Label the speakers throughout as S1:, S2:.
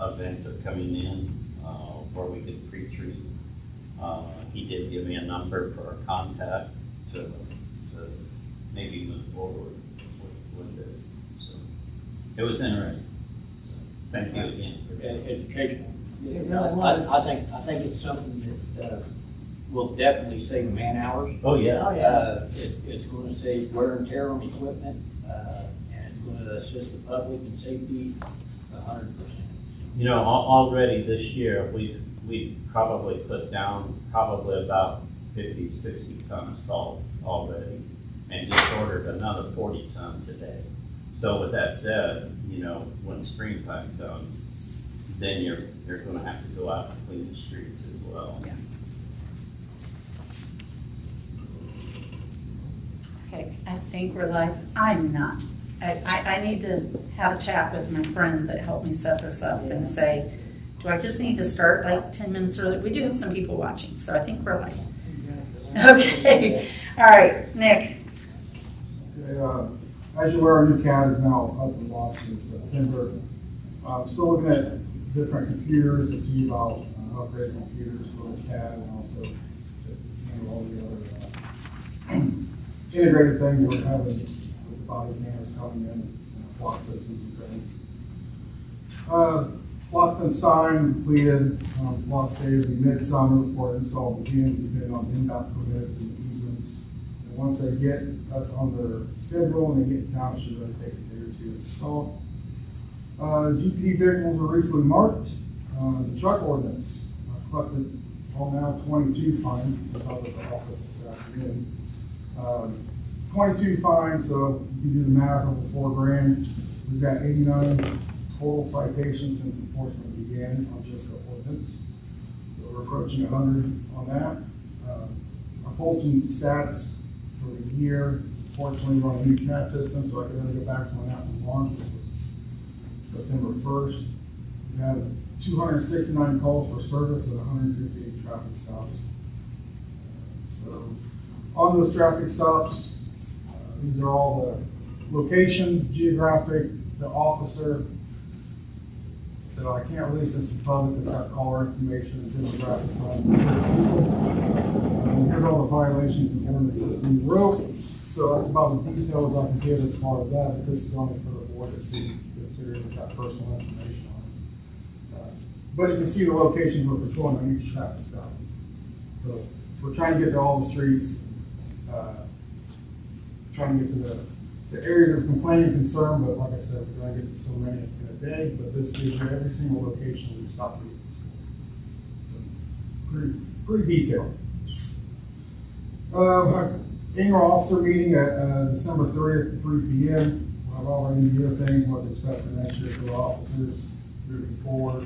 S1: events are coming in, where we could pre-treat. He did give me a number for a contact to maybe move forward with this. So it was interesting. So thank you again.
S2: Educational.
S3: It really was.
S2: I think it's something that will definitely save man hours.
S1: Oh, yes.
S3: Oh, yeah.
S2: It's going to save wear and tear on equipment, and it's going to assist the public in safety 100%.
S1: You know, already this year, we've probably put down probably about 50, 60 ton of salt already, and just ordered another 40 ton today. So with that said, you know, when springtime comes, then you're gonna have to go out and clean the streets as well.
S3: Yeah. Okay, I think we're live. I'm not. I need to have a chat with my friend that helped me set this up and say, do I just need to start like 10 minutes early? We do have some people watching, so I think we're live. Okay, all right, Nick.
S4: Okay, as you're aware, our new CAD is now up and launched in September. Still looking at different computers to see about upgrading computers for the CAD and also all the other integrated things we're having with the body cameras coming in, flock systems and things. Flock's been signed, completed. Flock stated to be midsummer before install begins, depending on NDOT permits and easements. And once they get us on their schedule and they get in town, it should really take a day or two to install. GP vehicles were recently marked. The truck ordinance collected all now 22 fines. I thought at the office this afternoon. 22 fines, so you can do the math over $4,000. We've got 89 total citations since enforcement began on just the ordinance. So we're approaching 100 on that. I pulled some stats for the year. Fortunately, we're on a new CAD system, so I can only go back to when that was launched, which was September 1st. We had 269 calls for service and 158 traffic stops. So on those traffic stops, these are all the locations, geographic, the officer. So I can't release this to the public. It's got caller information and demographics on certain people. And here's all the violations and ordinances we wrote. So that's about as detailed as I can get as far as that, but this is only for the board to see, consider it's got personal information on it. But you can see the locations we're patrolling on each traffic stop. So we're trying to get to all the streets, trying to get to the areas of complaint and concern, but like I said, we're going to get to so many in a day, but this gives you every single location we've stopped vehicles. So pretty detailed. Our annual officer meeting at December 30th at 3 p.m. We'll have all our end-of-year things, what to expect for next year for the officers moving forward.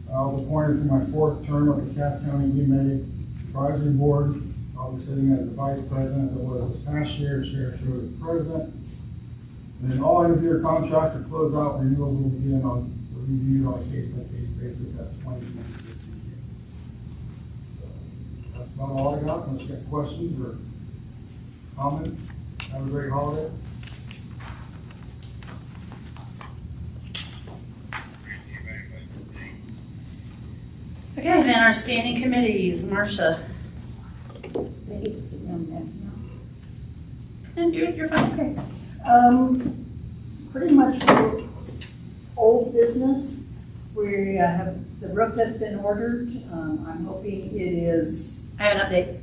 S4: I was appointed for my 4th term of the Cass County EMA Advisory Board. I'll be sitting as the vice president that was this past year, Sheriff Schroeder as president. And then all end-of-year contract or closeout renewals will begin on reviewed on a case-by-case basis at 2026 begins. So that's about all I got. Unless you got questions or comments, have a great holiday.
S3: Okay, then our standing committees, Marcia.
S5: They get to sit down and ask now.
S3: And you're fine.
S5: Okay. Pretty much old business. We have, the roof has been ordered. I'm hoping it is,
S3: I have an update.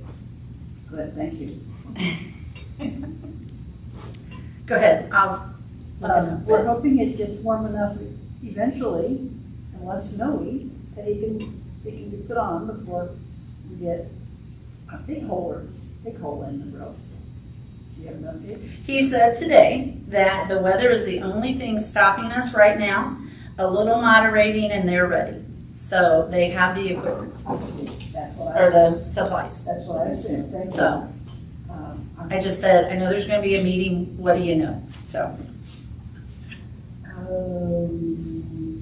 S5: good, thank you.
S3: Go ahead, I'll look it up.
S5: We're hoping it gets warm enough eventually, and less snowy, that it can be put on before we get a big hole in the roof. Do you have an update?
S3: He said today that the weather is the only thing stopping us right now, a little moderating, and they're ready. So they have the equipment,
S5: That's what
S3: or the supplies.
S5: That's what I assumed, thank you.
S3: So I just said, I know there's gonna be a meeting, what do you know? So,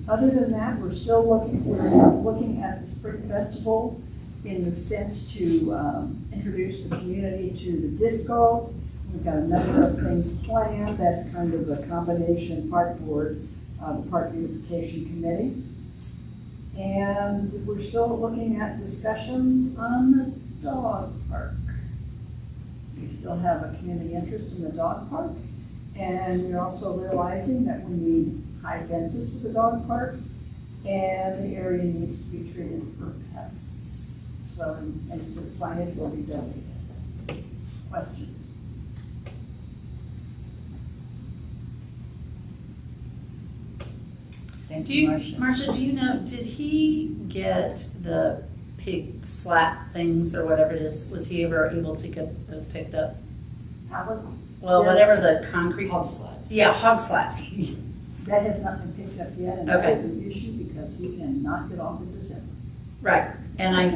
S5: Other than that, we're still looking at the Spring Festival in the sense to introduce the community to the disco. We've got a number of things planned. That's kind of a combination park board, the Park Beautification Committee. And we're still looking at discussions on the dog park. We still have a community interest in the dog park. And we're also realizing that we need high fences for the dog park. And the area needs to be treated for pests. So, and so signage will be donated. Questions?
S6: Thank
S3: Do
S6: you,
S3: you,
S6: Marcia.
S3: Marcia, do you know, did he get the pig slat things or whatever it is? Was he ever able to get those picked up?
S5: Howard?
S3: Well,
S5: Yeah.
S3: whatever the concrete.
S6: Hog slats.
S3: Yeah, hog slats.
S5: That has not been picked up yet, and that
S3: Okay.
S5: is an issue because he cannot get off in December.
S3: Right, and I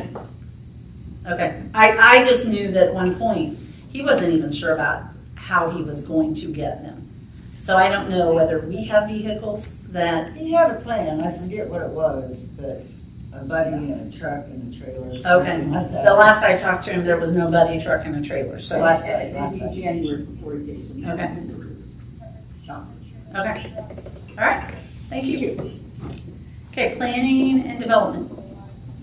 S3: just knew that at one point, he wasn't even sure about how he was going to get them. So I don't know whether we have vehicles that,
S6: He had a plan, I forget what it was, but a buddy and a truck and a trailer or
S3: okay.
S6: something like that.
S3: The last I talked to him, there was no buddy truck and a trailer, so.
S6: Last
S5: It
S6: night.
S5: may be January before he gets them.
S3: Okay.
S5: Shop.
S3: Okay, all right, thank you. Okay, planning and development.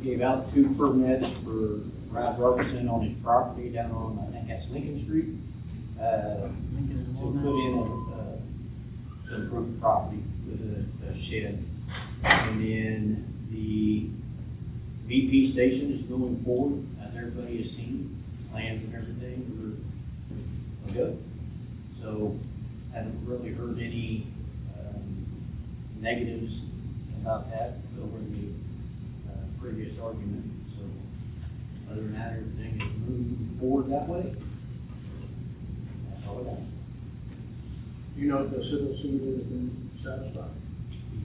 S2: Gave out 2 permits for Brad Robertson on his property down on, I think that's Lincoln Street, to put in to improve the property with a shed. And then the VP station is going forward, as everybody has seen, plans and everything, we're good. So, haven't really heard any negatives about that over the previous argument. So, other than that, everything is moving forward that way. That's all I got.
S7: You know if the civil suit has been satisfied?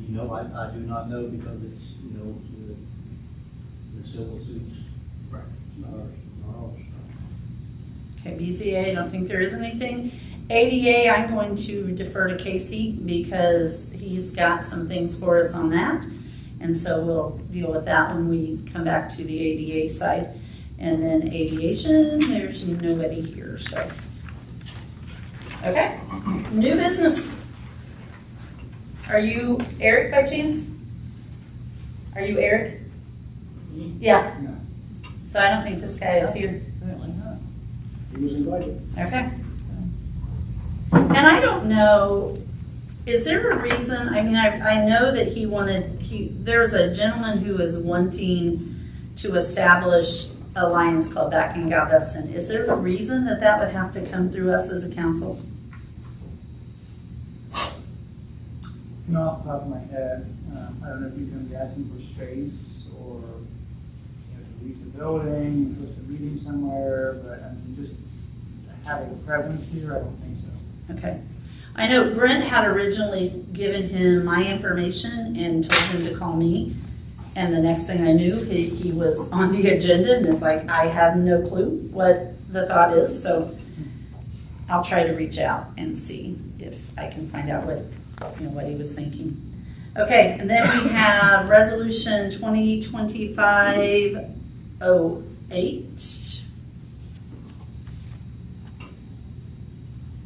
S2: You know, I do not know because it's, you know, the civil suits.
S7: Right.
S2: Not ours.
S3: Okay, BZA, I don't think there is anything. ADA, I'm going to defer to Casey because he's got some things for us on that. And so we'll deal with that when we come back to the ADA side. And then aviation, there's nobody here, so. Okay, new business. Are you Eric by chance? Are you Eric? Yeah.
S7: No.
S3: So I don't think this guy is here.
S6: Apparently not.
S7: He was invited.
S3: Okay. And I don't know, is there a reason, I mean, I know that there's a gentleman who is wanting to establish a Lions Club back in Galveston. Is there a reason that that would have to come through us as a council?
S8: You know, off the top of my head, I don't know if he's gonna be asking for space or, to lease a building, host a meeting somewhere, but I mean, just having a presence here, I don't think so.
S3: Okay. I know Brent had originally given him my information and told him to call me. And the next thing I knew, he was on the agenda and it's like, I have no clue what the thought is. So I'll try to reach out and see if I can find out what he was thinking. Okay, and then we have resolution 2025-08.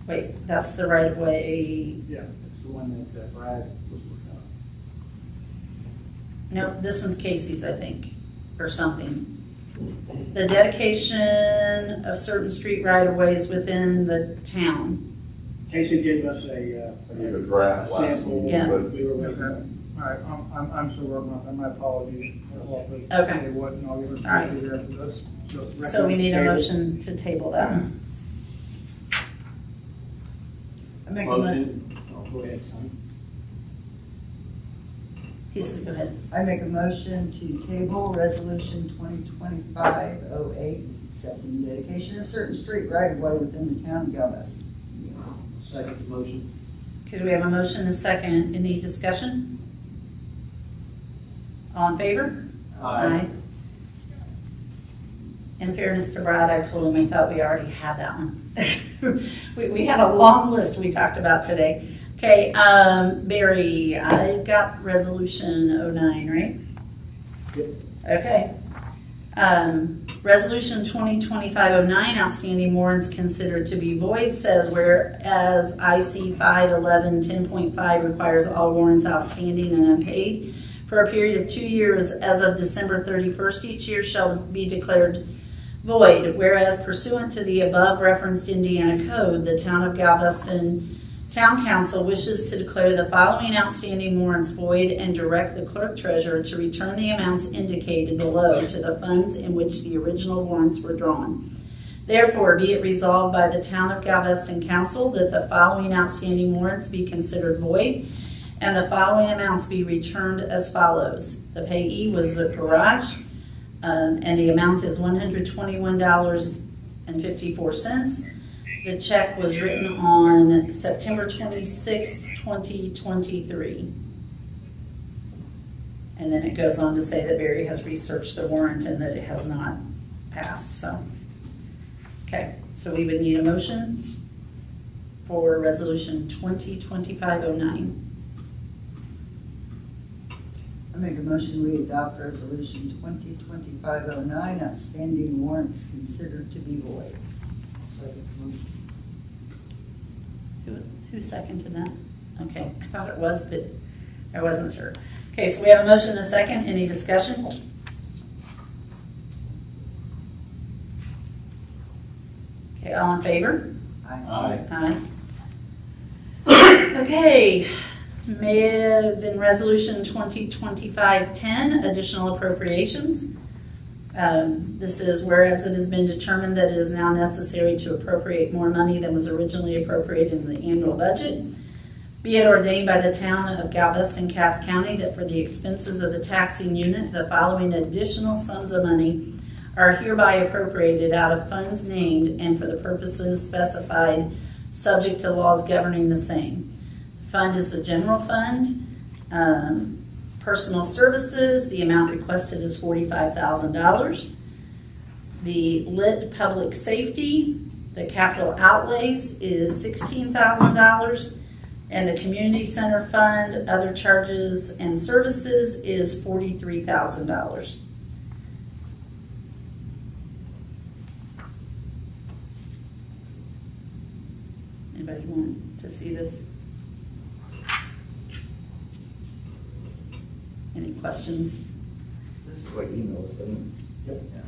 S3: Wait, that's the right of way.
S8: Yeah, it's the one that Brad was working on.
S3: No, this one's Casey's, I think, or something. The dedication of certain street right-of-ways within the town.
S7: Casey gave us a
S9: gave a draft last
S7: sample.
S3: Yeah.
S7: We were waiting.
S8: All right, I'm still working on that, my apologies.
S3: Okay.
S8: What, and I'll give it
S3: All right.
S8: to you after this.
S3: So we need a
S8: recommend
S3: motion to table that one.
S6: I make a
S2: Motion, oh, go ahead, son.
S3: He said, go ahead.
S6: I make a motion to table resolution 2025-08, accepting dedication of certain street right of way within the town of Galveston.
S2: Second the motion.
S3: Okay, do we have a motion and a second? Any discussion? All in favor? In fairness to Brad, I told him I thought we already had that one. We had a long list we talked about today. Okay, Barry, I've got resolution 09, right?
S7: Yep.
S3: Okay. Resolution 2025-09, outstanding warrants considered to be void, says whereas IC 511 10.5 requires all warrants outstanding and unpaid for a period of 2 years as of December 31st each year shall be declared void, whereas pursuant to the above referenced Indiana code, the town of Galveston Town Council wishes to declare the following outstanding warrants void and direct the clerk treasurer to return the amounts indicated below to the funds in which the original warrants were drawn. Therefore, be it resolved by the town of Galveston Council that the following outstanding warrants be considered void and the following amounts be returned as follows. The payee was the garage, and the amount is $121.54. The check was written on September 26th, 2023. And then it goes on to say that Barry has researched the warrant and that it has not passed, so. Okay, so we would need a motion for resolution 2025-09.
S6: I make a motion we adopt resolution 2025-09, outstanding warrants considered to be void.
S7: Second motion.
S3: Who seconded that? Okay, I thought it was, but I wasn't sure. Okay, so we have a motion and a second. Any discussion? Okay, all in favor?
S6: Aye.
S3: Aye. Okay, may have been resolution 2025-10, additional appropriations. This is whereas it has been determined that it is now necessary to appropriate more money than was originally appropriated in the annual budget. Be it ordained by the town of Galveston, Cass County, that for the expenses of the taxing unit, the following additional sums of money are hereby appropriated out of funds named and for the purposes specified, subject to laws governing the same. The fund is the general fund. Personal services, the amount requested is $45,000. The lit public safety, the capital outlays is $16,000. And the community center fund, other charges and services is $43,000. Anybody want to see this? Any questions?
S9: This is what emails, doesn't it?
S7: Yep.
S9: Yeah.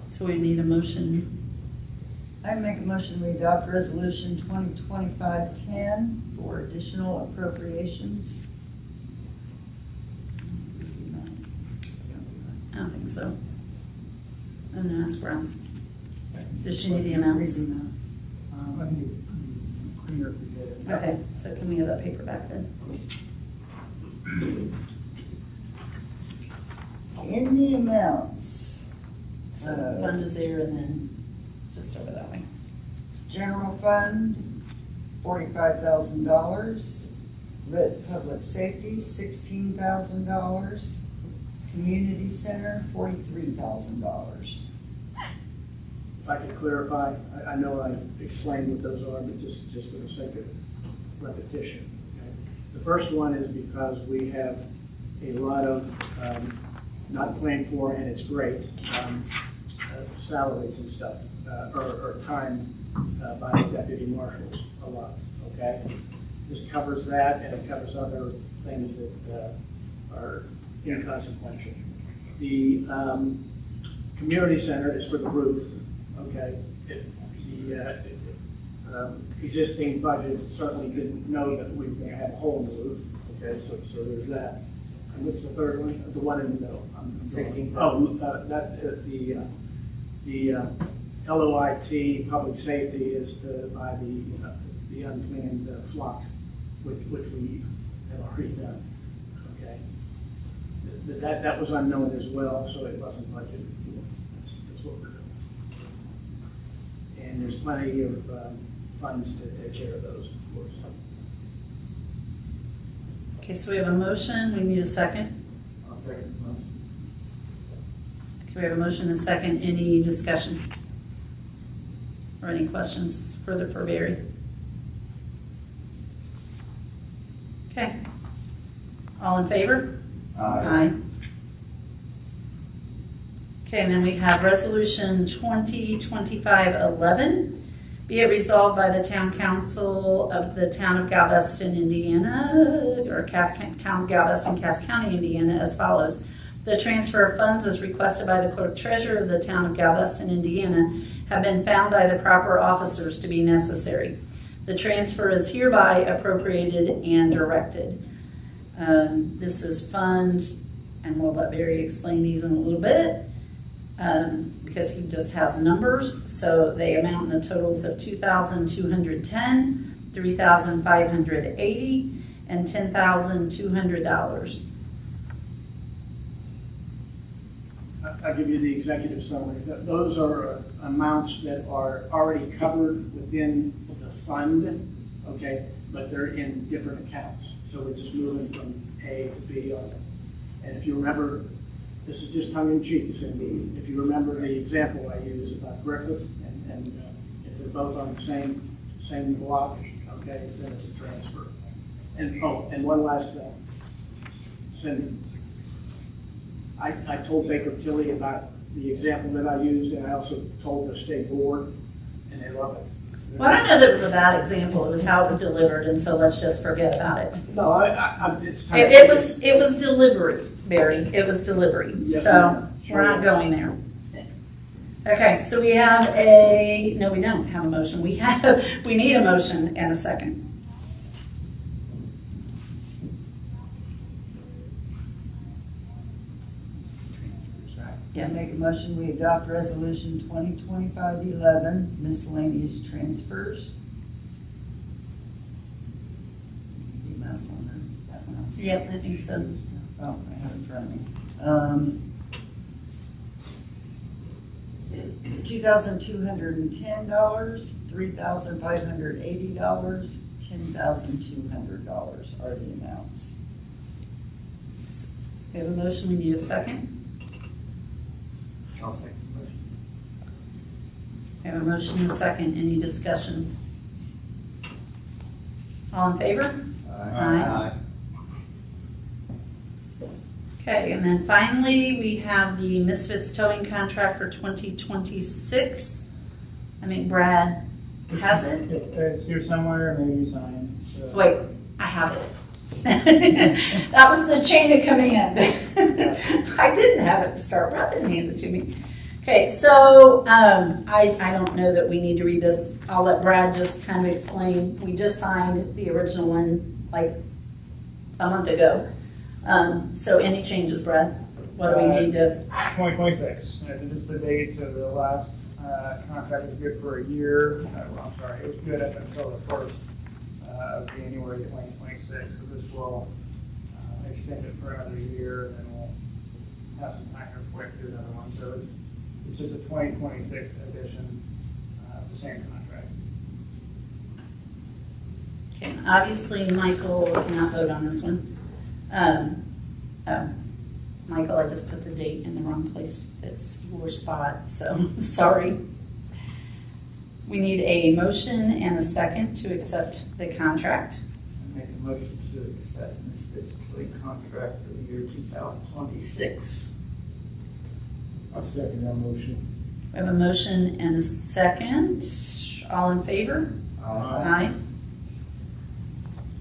S3: So we need a motion.
S6: I make a motion we adopt resolution 2025-10 for additional appropriations.
S3: I don't think so. I'm gonna ask Brown. Does she need the amounts?
S6: Read the amounts.
S8: I think it'd be cleaner if we did it.
S3: Okay, so can we have that paper back then?
S6: In the amounts.
S3: So the fund is there and then just over that way.
S6: General fund, $45,000. Lit public safety, $16,000. Community center, $43,000.
S7: If I could clarify, I know I explained what those are, but just for the sake of repetition. Okay? The first one is because we have a lot of not planned for, and it's great, salaries and stuff, or time by the deputy marshals a lot, okay? This covers that, and it covers other things that are inconsequential. The community center is for the roof, okay? The existing budget certainly didn't know that we were going to have a hole in the roof, okay? So there's that. And what's the third one? The one in the middle.
S9: 16.
S7: Oh, the LOIT, public safety, is to buy the unplanned flock, which we have already done, okay? That was unknown as well, so it wasn't budgeted for. That's what we're doing. And there's plenty of funds to take care of those, of course.
S3: Okay, so we have a motion. We need a second.
S9: I'll second the motion.
S3: Okay, we have a motion and a second. Any discussion? Or any questions further for Barry? Okay. All in favor? Aye. Okay, and then we have resolution 2025-11. Be it resolved by the Town Council of the Town of Galveston, Indiana, or Town of Galveston, Cass County, Indiana, as follows. The transfer of funds as requested by the Clerk Treasurer of the Town of Galveston, Indiana, have been found by the proper officers to be necessary. The transfer is hereby appropriated and directed. This is fund, and we'll let Barry explain these in a little bit, because he just has numbers. So they amount in the totals of $2,210, $3,580, and $10,200.
S7: I'll give you the executive summary. Those are amounts that are already covered within the fund, okay? But they're in different accounts. So we're just moving from A to B on it. And if you remember, this is just tongue in cheek, Cindy. If you remember the example I used about Griffith, and if they're both on the same block, okay, then it's a transfer. And one last thing, Cindy. I told Baker Tilly about the example that I used, and I also told the state board, and they love it.
S3: Well, I don't know that it was a bad example. It was how it was delivered, and so let's just forget about it.
S7: No, it's time.
S3: It was delivery, Barry. It was delivery.
S7: Yes,
S3: So
S7: ma'am.
S3: we're not going there. Okay, so we have no, we don't have a motion. We need a motion and a second.
S6: Yeah, make a motion, we adopt resolution 2025-11, miscellaneous transfers. The amounts on that one else.
S3: Yep, I think so.
S6: Oh, I have it in front of me. $2,210, $3,580, $10,200 are the amounts.
S3: We have a motion. We need a second.
S9: I'll second the motion.
S3: We have a motion and a second. Any discussion? All in favor? Aye. Okay, and then finally, we have the Misfits towing contract for 2026. I think Brad has it.
S8: It's here somewhere, maybe you sign. So.
S3: Wait, I have it. That was the chain of command. I didn't have it to start. Brad didn't hand it to me. Okay, so I don't know that we need to read this. I'll let Brad just kind of explain. We just signed the original one like a month ago. So any changes, Brad? What do we need to?
S8: 2026. Just the dates of the last contract was good for a year. Well, I'm sorry, it was good up until the 1st of January 2026. So this will extend it for another year, and then we'll have some time to work through another one. So it's just a 2026 edition of the same contract.
S3: Okay, obviously Michael cannot vote on this one. Michael, I just put the date in the wrong place. It's your spot, so sorry. We need a motion and a second to accept the contract.
S9: I make a motion to accept Misfits towing contract for the year 2026.
S4: I second that motion.
S3: We have a motion and a second. All in favor? Aye.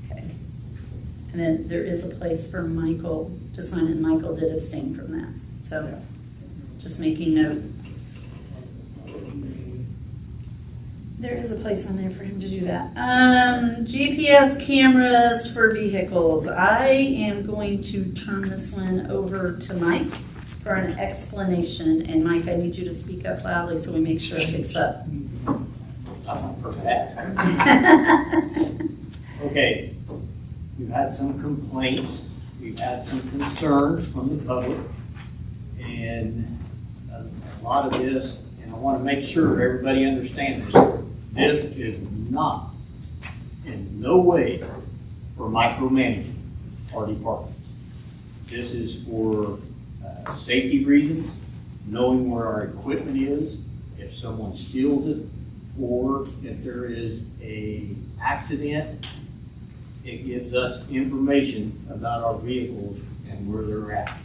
S3: Okay. And then there is a place for Michael to sign, and Michael did abstain from that. So just making note. There is a place on there for him to do that. GPS cameras for vehicles. I am going to turn this one over to Mike for an explanation. And Mike, I need you to speak up loudly so we make sure it picks up.
S2: That's not perfect. Okay, we've had some complaints, we've had some concerns from the public, and a lot of this, and I want to make sure everybody understands this is not in no way for micromanaging our departments. This is for safety reasons, knowing where our equipment is, if someone steals it, or if there is an accident, it gives us information about our vehicles and where they're at.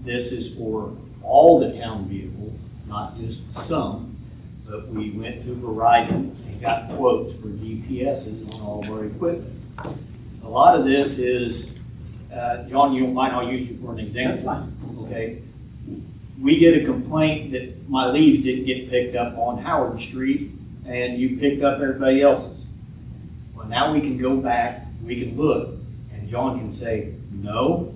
S2: This is for all the town vehicles, not just some. but we went to Verizon and got quotes for GPSs on all of our equipment. A lot of this is, John, you don't mind, I'll use you for an example.
S7: That's fine.
S2: Okay. We get a complaint that my leaves didn't get picked up on Howard Street and you picked up everybody else's. Well, now we can go back, we can look, and John can say, no,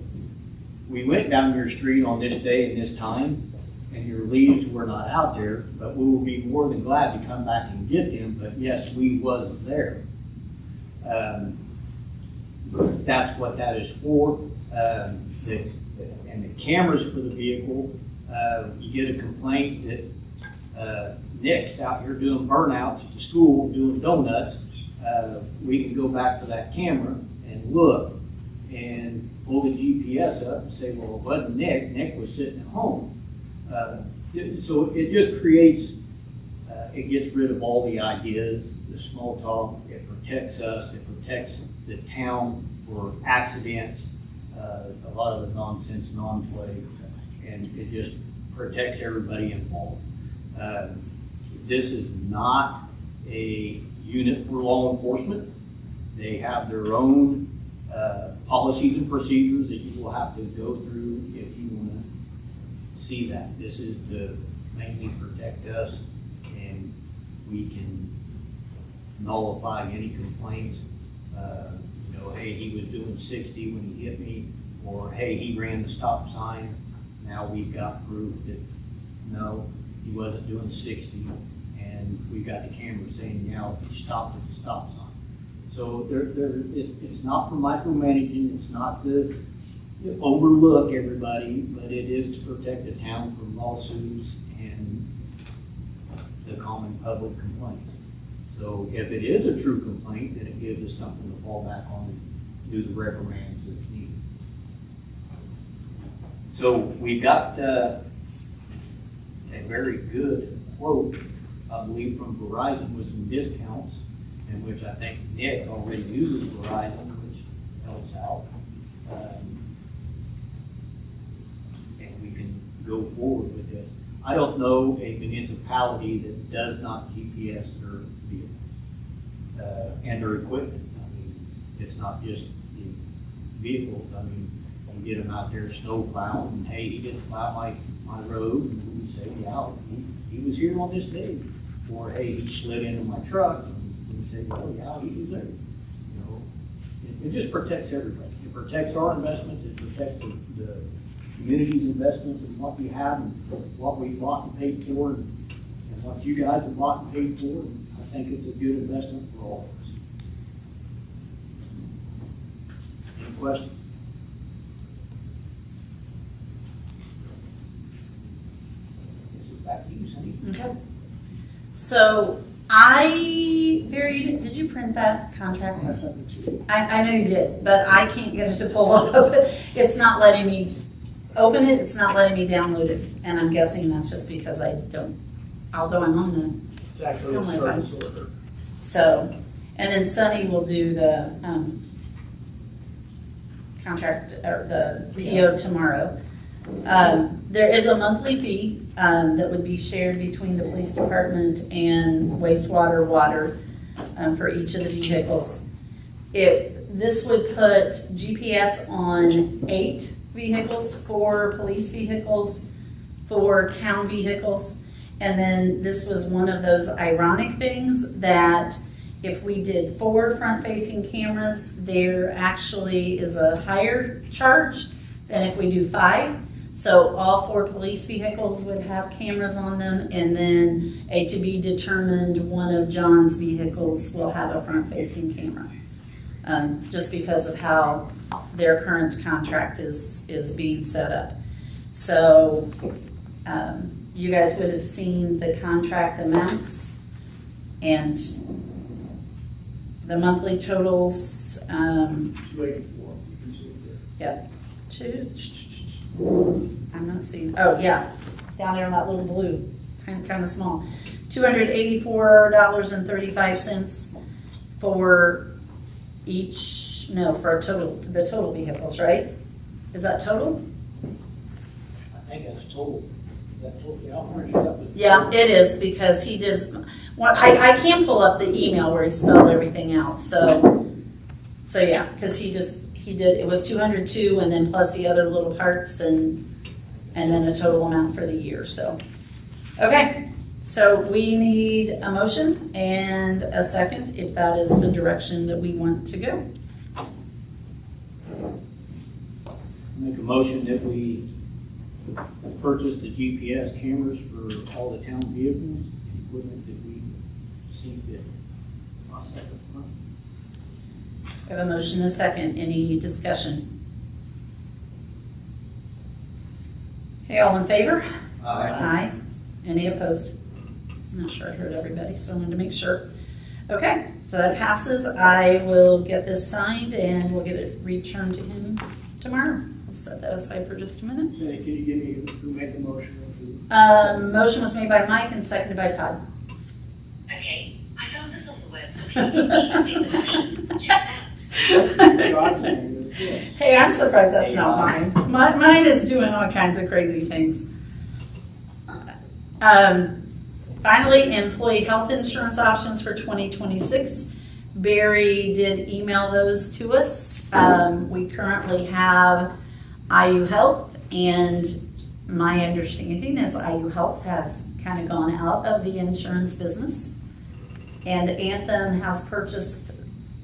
S2: we went down your street on this day and this time, and your leaves were not out there, but we will be more than glad to come back and get them, but yes, we was there. That's what that is for. And the cameras for the vehicle, you get a complaint that Nick's out here doing burnouts to school, doing donuts. We can go back to that camera and look and pull the GPS up and say, well, it wasn't Nick, Nick was sitting at home. So it just creates, it gets rid of all the ideas, the small talk, it protects us, it protects the town for accidents, a lot of the nonsense, non-play, and it just protects everybody involved. This is not a unit for law enforcement. They have their own policies and procedures that you will have to go through if you want to see that. This is to mainly protect us, and we can nullify any complaints. You know, hey, he was doing 60 when he hit me, or hey, he ran the stop sign. Now we've got proof that no, he wasn't doing 60, and we've got the camera saying, yeah, he stopped at the stop sign. So it's not for micromanaging, it's not to overlook everybody, but it is to protect the town from lawsuits and the common public complaints. So if it is a true complaint, then it gives us something to fall back on and do the reprimands as needed. So we got a very good quote, I believe, from Verizon with some discounts, in which I think Nick already uses Verizon, which helps out. And we can go forward with this. I don't know a municipality that does not GPS their vehicles and their equipment. I mean, it's not just the vehicles. I mean, you get them out there snow plowing, and hey, he didn't plow my road, and we say, yeah, he was here on this day. Or hey, he slid into my truck, and we say, oh yeah, he was there. You know, it just protects everybody. It protects our investments, it protects the community's investments and what we have and what we bought and paid for and what you guys have bought and paid for. And I think it's a good investment for all of us. Any questions? This is back to you, Cindy.
S3: Okay. So I buried, did you print that contract? I know you did, but I can't get it to pull up. It's not letting me open it, it's not letting me download it. And I'm guessing that's just because I don't, although I'm on the,
S7: It's actually a service order.
S3: so, and then Sunny will do the contract, or the PO tomorrow. There is a monthly fee that would be shared between the police department and wastewater water for each of the vehicles. This would put GPS on 8 vehicles, 4 police vehicles, 4 town vehicles, and then this was one of those ironic things that if we did 4 front-facing cameras, there actually is a higher charge than if we do 5. So all 4 police vehicles would have cameras on them, and then a to be determined one of John's vehicles will have a front-facing camera. Just because of how their current contract is being set up. So you guys would have seen the contract amounts and the monthly totals.
S7: 284, you can see it there.
S3: Yep. I'm not seeing, oh yeah, down there on that little blue, kind of small. $284.35 for each, no, for the total vehicles, right? Is that total?
S2: I think that's total.
S7: that what we all finished up with?
S3: Yeah, it is, because he just, well, I can pull up the email where he spelled everything out, so yeah, because he did, it was 202 and then plus the other little parts and then a total amount for the year, so. Okay, so we need a motion and a second if that is the direction that we want to go.
S2: Make a motion that we purchase the GPS cameras for all the town vehicles, the equipment that we see fit. I'll second that.
S3: I have a motion and a second. Any discussion? Okay, all in favor? Aye. Any opposed? I'm not sure I heard everybody, so I wanted to make sure. Okay, so that passes. I will get this signed and we'll get it returned to him tomorrow. I'll set that aside for just a minute.
S7: Cindy, can you give me who made the motion?
S3: Motion was made by Mike and seconded by Todd.
S10: Okay, I found this on the web for people who made the motion. Check it out.
S7: God's name is this.
S3: Hey, I'm surprised that's not mine. Mine is doing all kinds of crazy things. Finally, employee health insurance options for 2026. Barry did email those to us. We currently have IU Health, and my understanding is IU Health has kind of gone out of the insurance business, and Anthem has purchased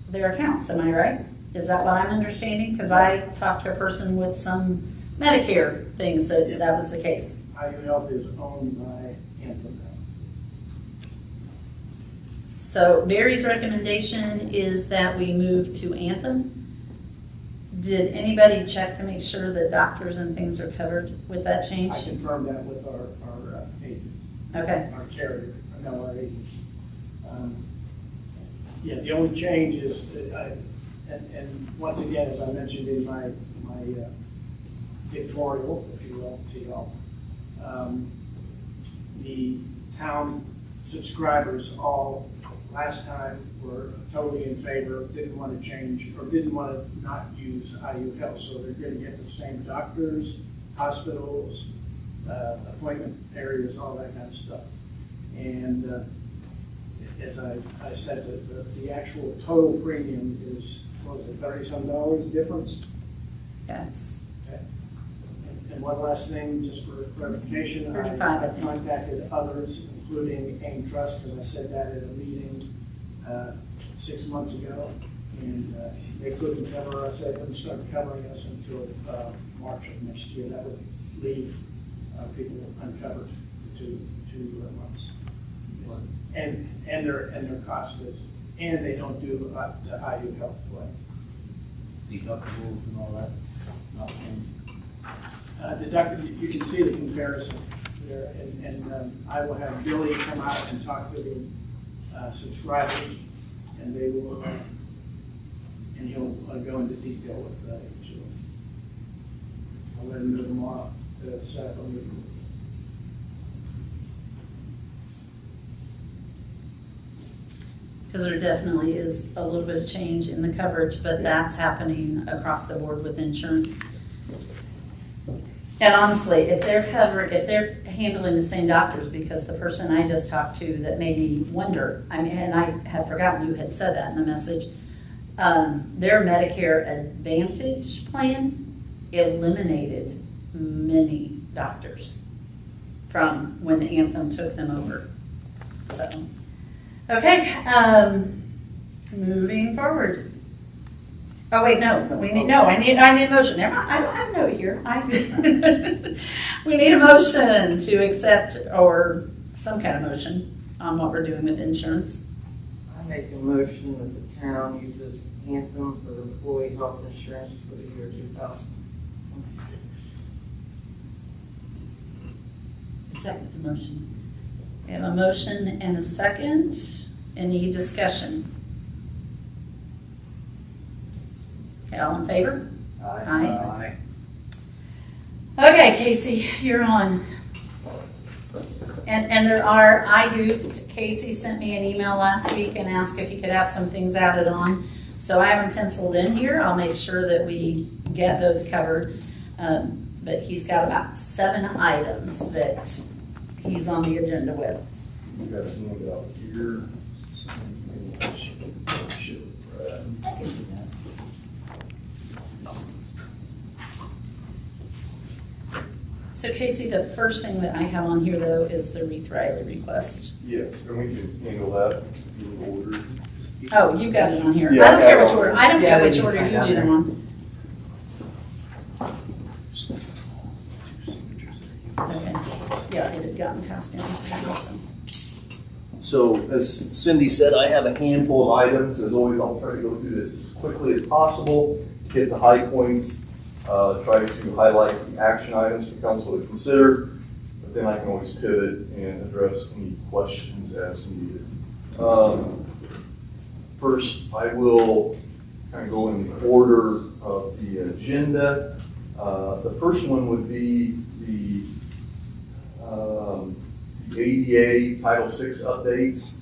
S3: their accounts. Am I right? Is that what I'm understanding? Because I talked to a person with some Medicare things that that was the case.
S7: IU Health is owned by Anthem.
S3: So Barry's recommendation is that we move to Anthem. Did anybody check to make sure that doctors and things are covered with that change?
S7: I confirmed that with our agent.
S3: Okay.
S7: Our carrier, our agent. Yeah, the only change is, and once again, as I mentioned in my dictatorial, if you will, to y'all, the town subscribers all last time were totally in favor, didn't want to change, or didn't want to not use IU Health, so they're going to get the same doctors, hospitals, appointment areas, all that kind of stuff. And as I said, the actual total premium is, what was it, $30-some difference?
S3: Yes.
S7: Okay. And one last thing, just for clarification, I
S3: 35.
S7: contacted others, including AIM Trust, because I said that at a meeting 6 months ago, and they couldn't cover us. They couldn't start covering us until March of next year. That would leave people uncovered for two months. And their cost is, and they don't do the IU Health plan.
S2: Deductibles and all that, not changing.
S7: You can see the comparison there, and I will have Billy come out and talk to the subscribers, and they will, and he'll go into detail with each of them. I'll let him know tomorrow to set up a meeting.
S3: Because there definitely is a little bit of change in the coverage, but that's happening across the board with insurance. And honestly, if they're handling the same doctors, because the person I just talked to that made me wonder, I mean, and I had forgotten you had said that in the message, their Medicare Advantage plan eliminated many doctors from when Anthem took them over. So, okay, moving forward. Oh wait, no, I need a motion. Never mind, I don't have a note here. We need a motion to accept, or some kind of motion on what we're doing with insurance.
S9: I make a motion that the town uses Anthem for employee health insurance for the year 2026.
S3: Second the motion. We have a motion and a second. Any discussion? Okay, all in favor? Aye. Okay, Casey, you're on. And there are, Casey sent me an email last week and asked if he could have some things added on. So I have them penciled in here. I'll make sure that we get those covered. but he's got about 7 items that he's on the agenda with.
S11: You got a handout here.
S3: I can do that. So Casey, the first thing that I have on here though is the Ruth Riley request.
S11: Yes, and we can handle that in order.
S3: Oh, you got it on here.
S11: Yeah,
S3: I don't
S11: I
S3: care
S11: have
S3: which
S11: it.
S3: order, I don't
S2: Yeah,
S3: care
S2: they
S3: which
S2: can
S3: order
S2: sign
S3: you
S2: down
S3: do
S2: there.
S3: them on. Okay, yeah, it had gotten passed down to me also.
S11: So as Cindy said, I have a handful of items. As always, I'll try to go through this as quickly as possible, hit the high points, try to highlight the action items for council to consider, but then I can always pivot and address any questions as needed. First, I will kind of go in the order of the agenda. The first one would be the ADA Title VI updates.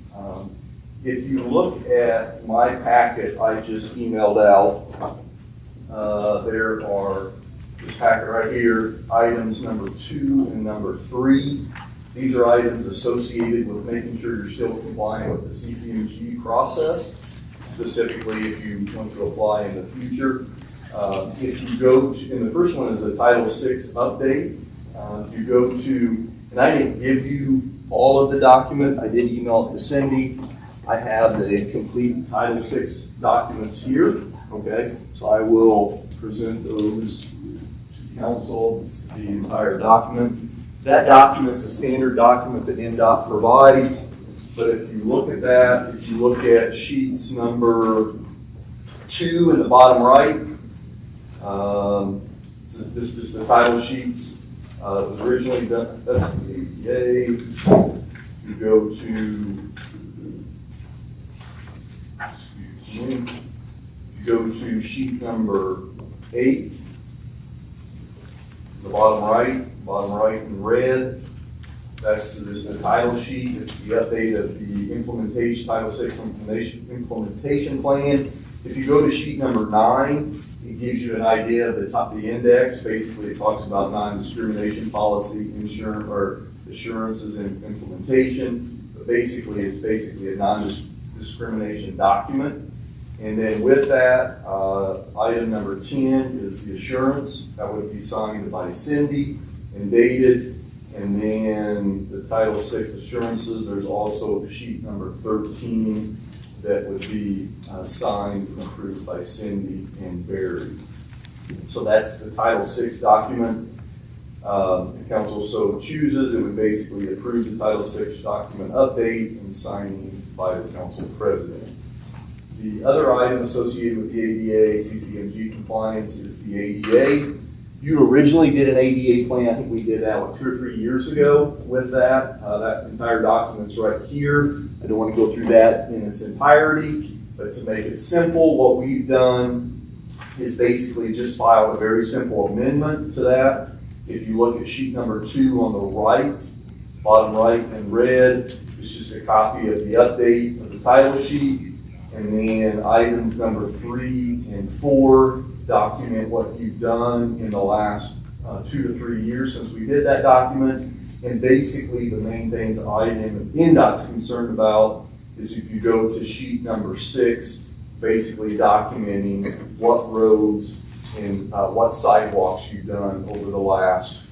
S11: If you look at my packet I just emailed out, there are, this packet right here, items number 2 and number 3. These are items associated with making sure you're still compliant with the CCMG process, specifically if you want to apply in the future. If you go to, and the first one is a Title VI update. If you go to, and I didn't give you all of the document, I did email it to Cindy. I have the complete Title VI documents here, okay? So I will present those to council, the entire document. That document's a standard document that NDOT provides, but if you look at that, if you look at sheets number 2 in the bottom right, this is the title sheets. It was originally done, that's the ADA. You go to, excuse me, you go to sheet number 8, the bottom right in red. That's the title sheet. It's the update of the implementation, Title VI implementation plan. If you go to sheet number 9, it gives you an idea of the top of the index. Basically, it talks about non-discrimination policy, assurances and implementation. But basically, it's basically a non-discrimination document. And then with that, item number 10 is the assurance. That would be signed by Cindy and dated. And then the Title VI assurances, there's also sheet number 13 that would be signed and approved by Cindy and Barry. So that's the Title VI document. The council so chooses, it would basically approve the Title VI document update and signing by the council president. The other item associated with the ADA CCMG compliance is the ADA. You originally did an ADA plan, I think we did that 2 or 3 years ago with that. That entire document's right here. I don't want to go through that in its entirety, but to make it simple, what we've done is basically just file a very simple amendment to that. If you look at sheet number 2 on the right, bottom right in red, it's just a copy of the update of the title sheet. And then items number 3 and 4 document what you've done in the last 2 to 3 years since we did that document. And basically the main things NDOT's concerned about is if you go to sheet number 6, basically documenting what roads and what sidewalks you've done over the last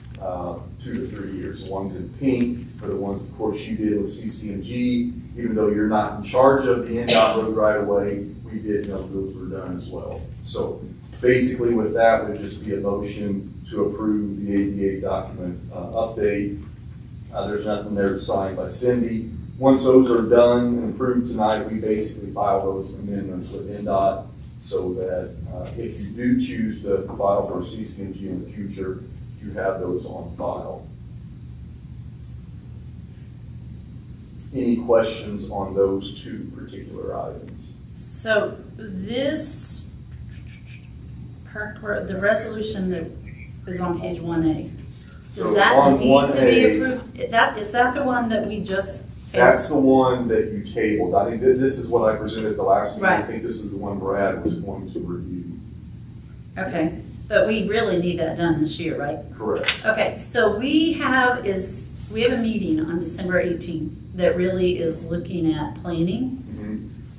S11: 2 to 3 years. The ones in pink are the ones, of course, you did with CCMG. Even though you're not in charge of the NDOT road right away, we did know those were done as well. So basically with that would just be a motion to approve the ADA document update. There's nothing there to sign by Cindy. Once those are done and approved tonight, we basically file those amendments with NDOT so that if you do choose to file for CCMG in the future, you have those on file. Any questions on those 2 particular items?
S3: So this park, the resolution that is on page 1A,
S11: So
S3: does that
S11: on
S3: need to be
S11: 1A,
S3: approved? Is that the one that we just tabled?
S11: That's the one that you tabled. I think this is what I presented the last meeting.
S3: Right.
S11: I think this is the one Brad was going to review.
S3: Okay, But we really need that done this year, right?
S11: Correct.
S3: Okay, so we have a meeting on December 18th that really is looking at planning.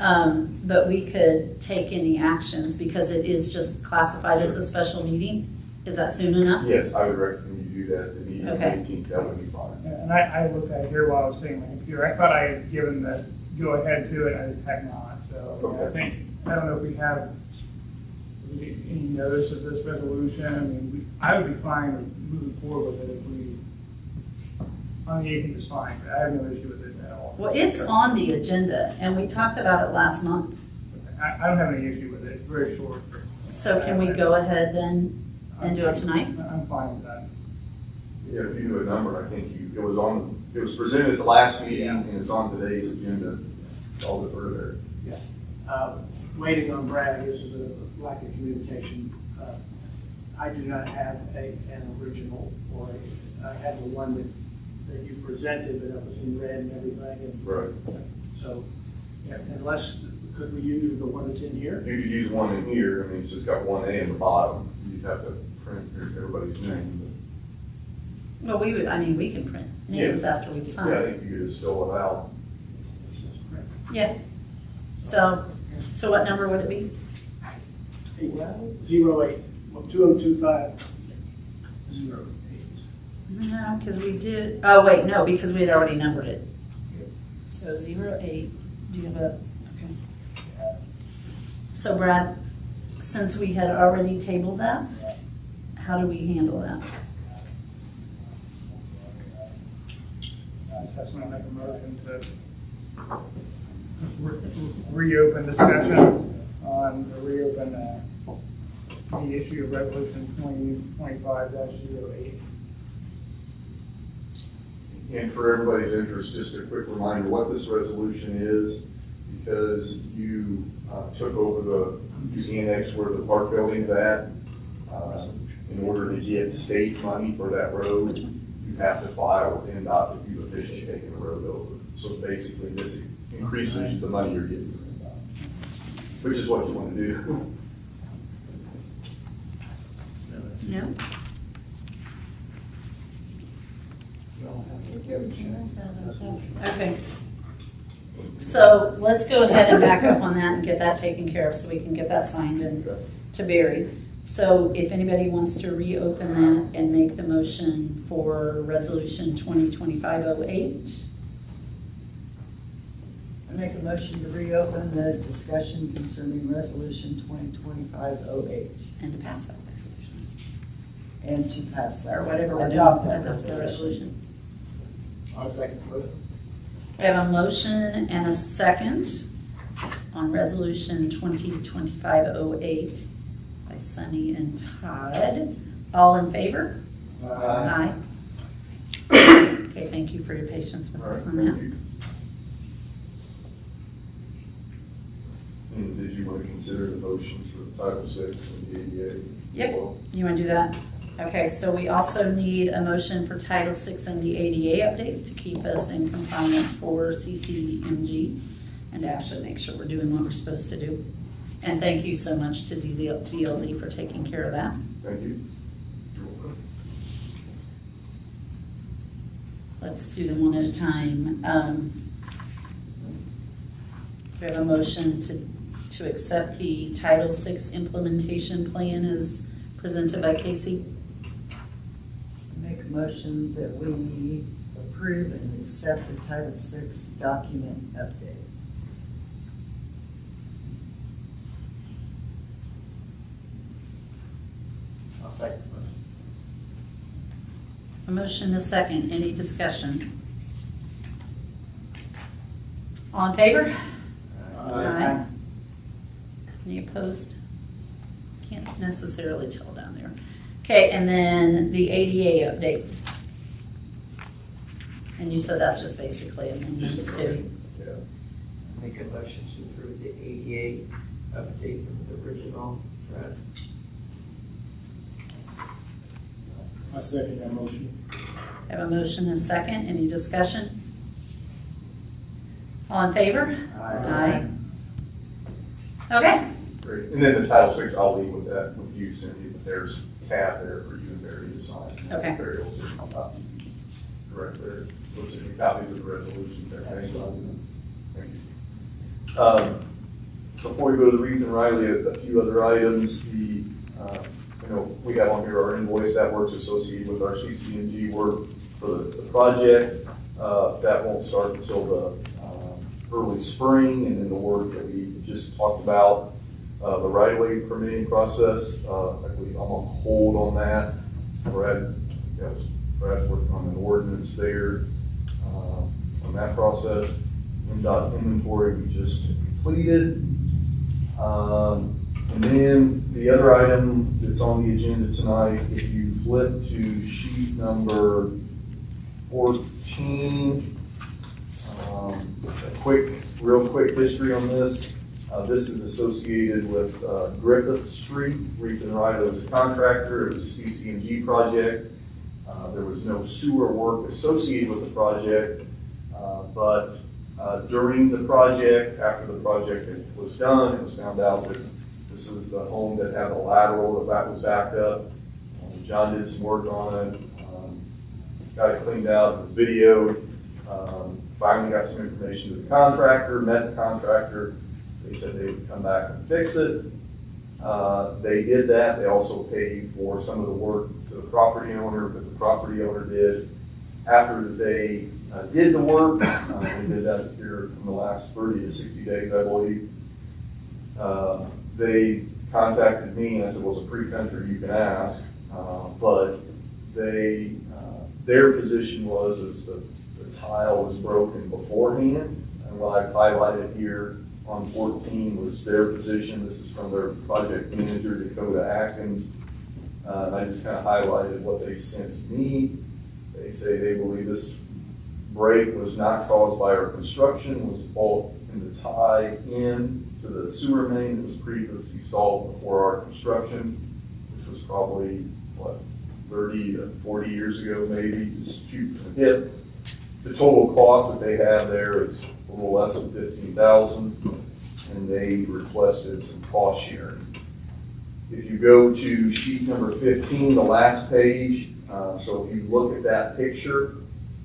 S3: But we could take any actions because it is just classified as a special meeting. Is that soon enough?
S11: Yes, I would recommend you do that the meeting on the
S3: Okay.
S11: 18th, that would be fine.
S8: And I looked at it here while I was sitting on my computer. I thought I had given the go-ahead to it, I just had not. So
S11: Okay.
S8: I don't know if we have any notice of this resolution. I mean, I would be fine with moving forward with it if we, on the 18th is fine. I have no issue with it at all.
S3: Well, it's on the agenda and we talked about it last month.
S8: I don't have any issue with it. It's very short.
S3: So can we go ahead then and do it tonight?
S8: I'm fine with that.
S11: Yeah, if you do a number, I think it was presented at the last meeting and it's on today's agenda. I'll defer there.
S7: Waiting on Brad, I guess, is a lack of communication. I do not have an original, or I have the one that you presented, but it was in red and everything. And
S11: Right.
S7: so, unless, could we use the one that's in here?
S11: You could use one in here, I mean, it's just got one A in the bottom. You'd have to print everybody's name.
S3: Well, we can print names after we've
S11: But, yeah, I
S3: signed.
S11: think you could just fill it out.
S3: Yeah. So what number would it be?
S7: 08, 2025, 08.
S3: No, because we did, oh wait, no, because we had already numbered it. So 08, do you have a, okay. So Brad, since we had already tabled that, how do we handle that?
S8: I just have someone make a motion to reopen discussion on, reopen the issue of resolution 2025-08.
S11: And for everybody's interest, just a quick reminder what this resolution is, because you took over the annex where the park building's at. In order to get state money for that road, you have to file with NDOT if you've officially taken the road over. So basically, this increases the money you're getting from NDOT, which is what you want to do.
S3: No? Okay. So let's go ahead and back up on that and get that taken care of so we can get that signed and to Barry. So if anybody wants to reopen that and make the motion for resolution 2025-08.
S6: I make a motion to reopen the discussion concerning resolution 2025-08
S3: And to pass that resolution.
S6: and to pass that.
S3: Or whatever we're
S6: Adopt
S3: doing,
S6: that
S3: adopt the resolution.
S7: I'll second the motion.
S3: We have a motion and a second on resolution 2025-08 by Sunny and Todd. All in favor? Aye. Okay, thank you for your patience with
S11: All right,
S3: us on
S11: thank
S3: that.
S11: you. And did you want to consider the motions for the Title VI and the ADA?
S3: Yep.
S11: Well,
S3: You want to do that? Okay, so we also need a motion for Title VI and the ADA update to keep us in compliance for CCMG and to actually make sure we're doing what we're supposed to do. And thank you so much to DLZ for taking care of that.
S11: Thank you.
S3: Let's do them one at a time. We have a motion to accept the Title VI implementation plan as presented by Casey.
S6: Make a motion that we approve and accept the Title VI document update.
S2: I'll second the motion.
S3: A motion and a second. Any discussion? All in favor? Aye. Any opposed? Can't necessarily tell down there. Okay, and then the ADA update. And you said that's just basically amendments too.
S11: Yeah.
S2: Make a motion to approve the ADA update from the original draft.
S4: I second that motion.
S3: Have a motion and a second. Any discussion? All in favor? Aye. Okay.
S11: Great. And then the Title VI, I'll leave with that with you, Cindy. there's a tab there for you and Barry to sign.
S3: Okay.
S11: Barry will send you a copy right there. We'll send you copies of the resolution there. Thank you. Before we go to the Reeve and Riley, a few other items. We have on here our invoice that works associated with our CCNG work for the project. That won't start until the early spring, and then the work that we just talked about, the right-of-way permitting process, I believe I'm on hold on that. Brad's working on an ordinance there on that process. MDOT inventory we just completed. And then the other item that's on the agenda tonight, if you flip to sheet number 14, real quick history on this. This is associated with Griffith Street. Reeve and Riley was a contractor. It was a CCNG project. There was no sewer work associated with the project, but during the project, after the project was done, it was found out that this is the home that had a lateral that was backed up. John did some work on it, got it cleaned out, it was videoed. Finally got some information to the contractor, met the contractor. They said they would come back and fix it. They did that. They also paid for some of the work to the property owner, but the property owner did. After they did the work, they did that here in the last 30 to 60 days, I believe. They contacted me and I said, well, it's a free country, you can ask. But their position was the tile was broken beforehand. And what I've highlighted here on 14 was their position. This is from their project manager, Dakota Atkins. And I just kind of highlighted what they sent me. They say they believe this break was not caused by our construction, was fault in the tie in to the sewer main that was previously installed before our construction, which was probably, 30 to 40 years ago, maybe, just shoot from the hip. The total cost that they have there is a little less than $15,000, and they requested some cost sharing. If you go to sheet number 15, the last page, so if you look at that picture,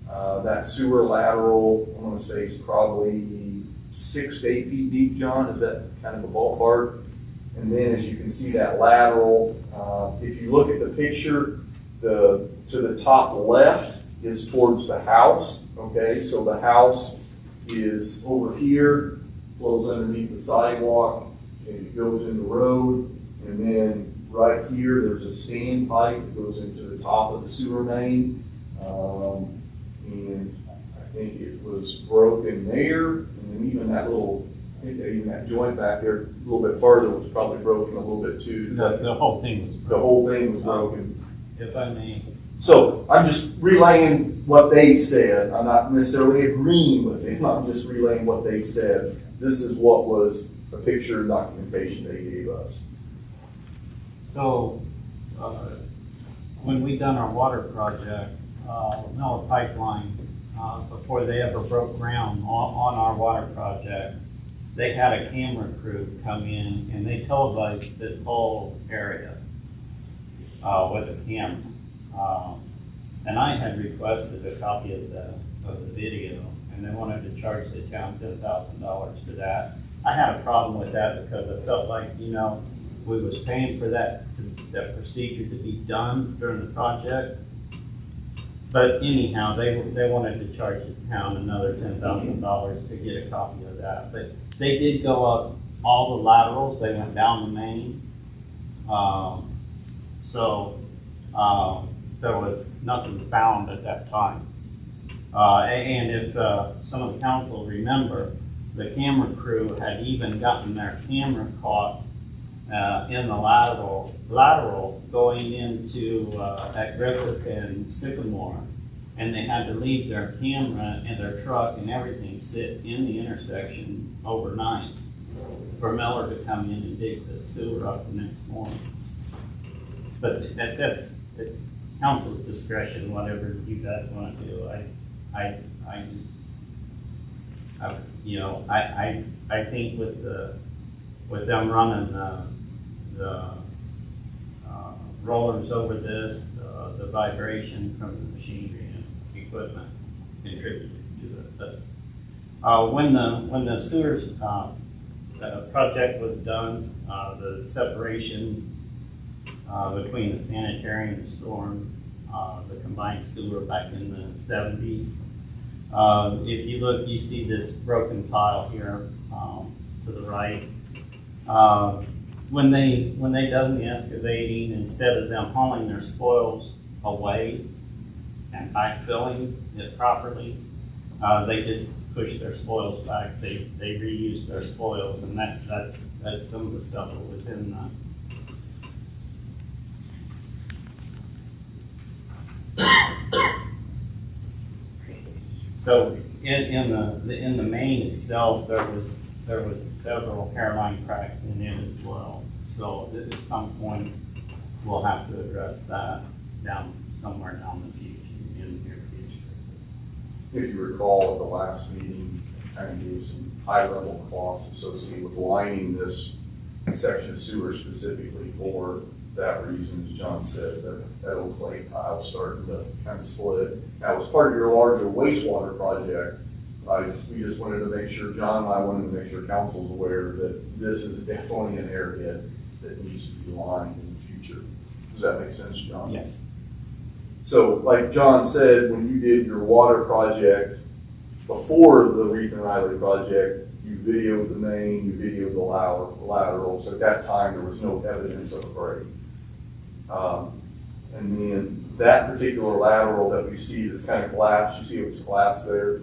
S11: that sewer lateral, I want to say is probably 6 to 8 feet deep, John, is that kind of a ballpark? And then as you can see that lateral, if you look at the picture, to the top left is towards the house, okay? So the house is over here, flows underneath the sidewalk, and it goes in the road, and then right here, there's a standpipe that goes into the top of the sewer main, and I think it was broken there, and then even that little, I think even that joint back there, a little bit farther, was probably broken a little bit too.
S1: The whole thing was broken.
S11: The whole thing was broken.
S1: If I may.
S11: So I'm just relaying what they said. I'm not necessarily agreeing with them. I'm just relaying what they said. This is what was the picture and documentation they gave us.
S1: So, when we done our water project, Miller Pipeline, before they ever broke ground on our water project, they had a camera crew come in and they televised this whole area with a camera. And I had requested a copy of the video, and they wanted to charge the town $10,000 for that. I had a problem with that because I felt like, we was paying for that procedure to be done during the project. But anyhow, they wanted to charge the town another $10,000 to get a copy of that. But they did go up all the laterals. They went down the main. There was nothing found at that time. And if some of the council remember, the camera crew had even gotten their camera caught in the lateral going into at Griffith and Sycamore, and they had to leave their camera and their truck and everything sit in the intersection overnight for Miller to come in and dig the sewer up the next morning. But it's council's discretion, whatever you guys want to do. I think with them running the rollers over this, the vibration from the machinery and equipment contributed to it. But when the sewers project was done, the separation between the sanitary and the storm, the combined sewer back in the 70s. If you look, you see this broken tile here to the right. When they done the excavating, instead of them hauling their spoils away and backfilling it properly, they just pushed their spoils back. They reused their spoils, and that's some of the stuff that was in the. So in the main itself, there was several hairline cracks in it as well. So at some point, we'll have to address that somewhere down the future, in the near future.
S11: If you recall, at the last meeting, kind of gave some high-level costs associated with lining this section of sewer specifically for that reason, as John said, that old clay tile started to kind of split. That was part of your larger wastewater project. We just wanted to make sure, John and I wanted to make sure council's aware that this is definitely an area that needs to be lined in the future. Does that make sense, John?
S1: Yes.
S11: So, like John said, when you did your water project before the Reith and Riley project, you videoed the main, you videoed the lateral. So at that time, there was no evidence of a break. And then that particular lateral that we see that's kind of collapsed, you see it was collapsed there.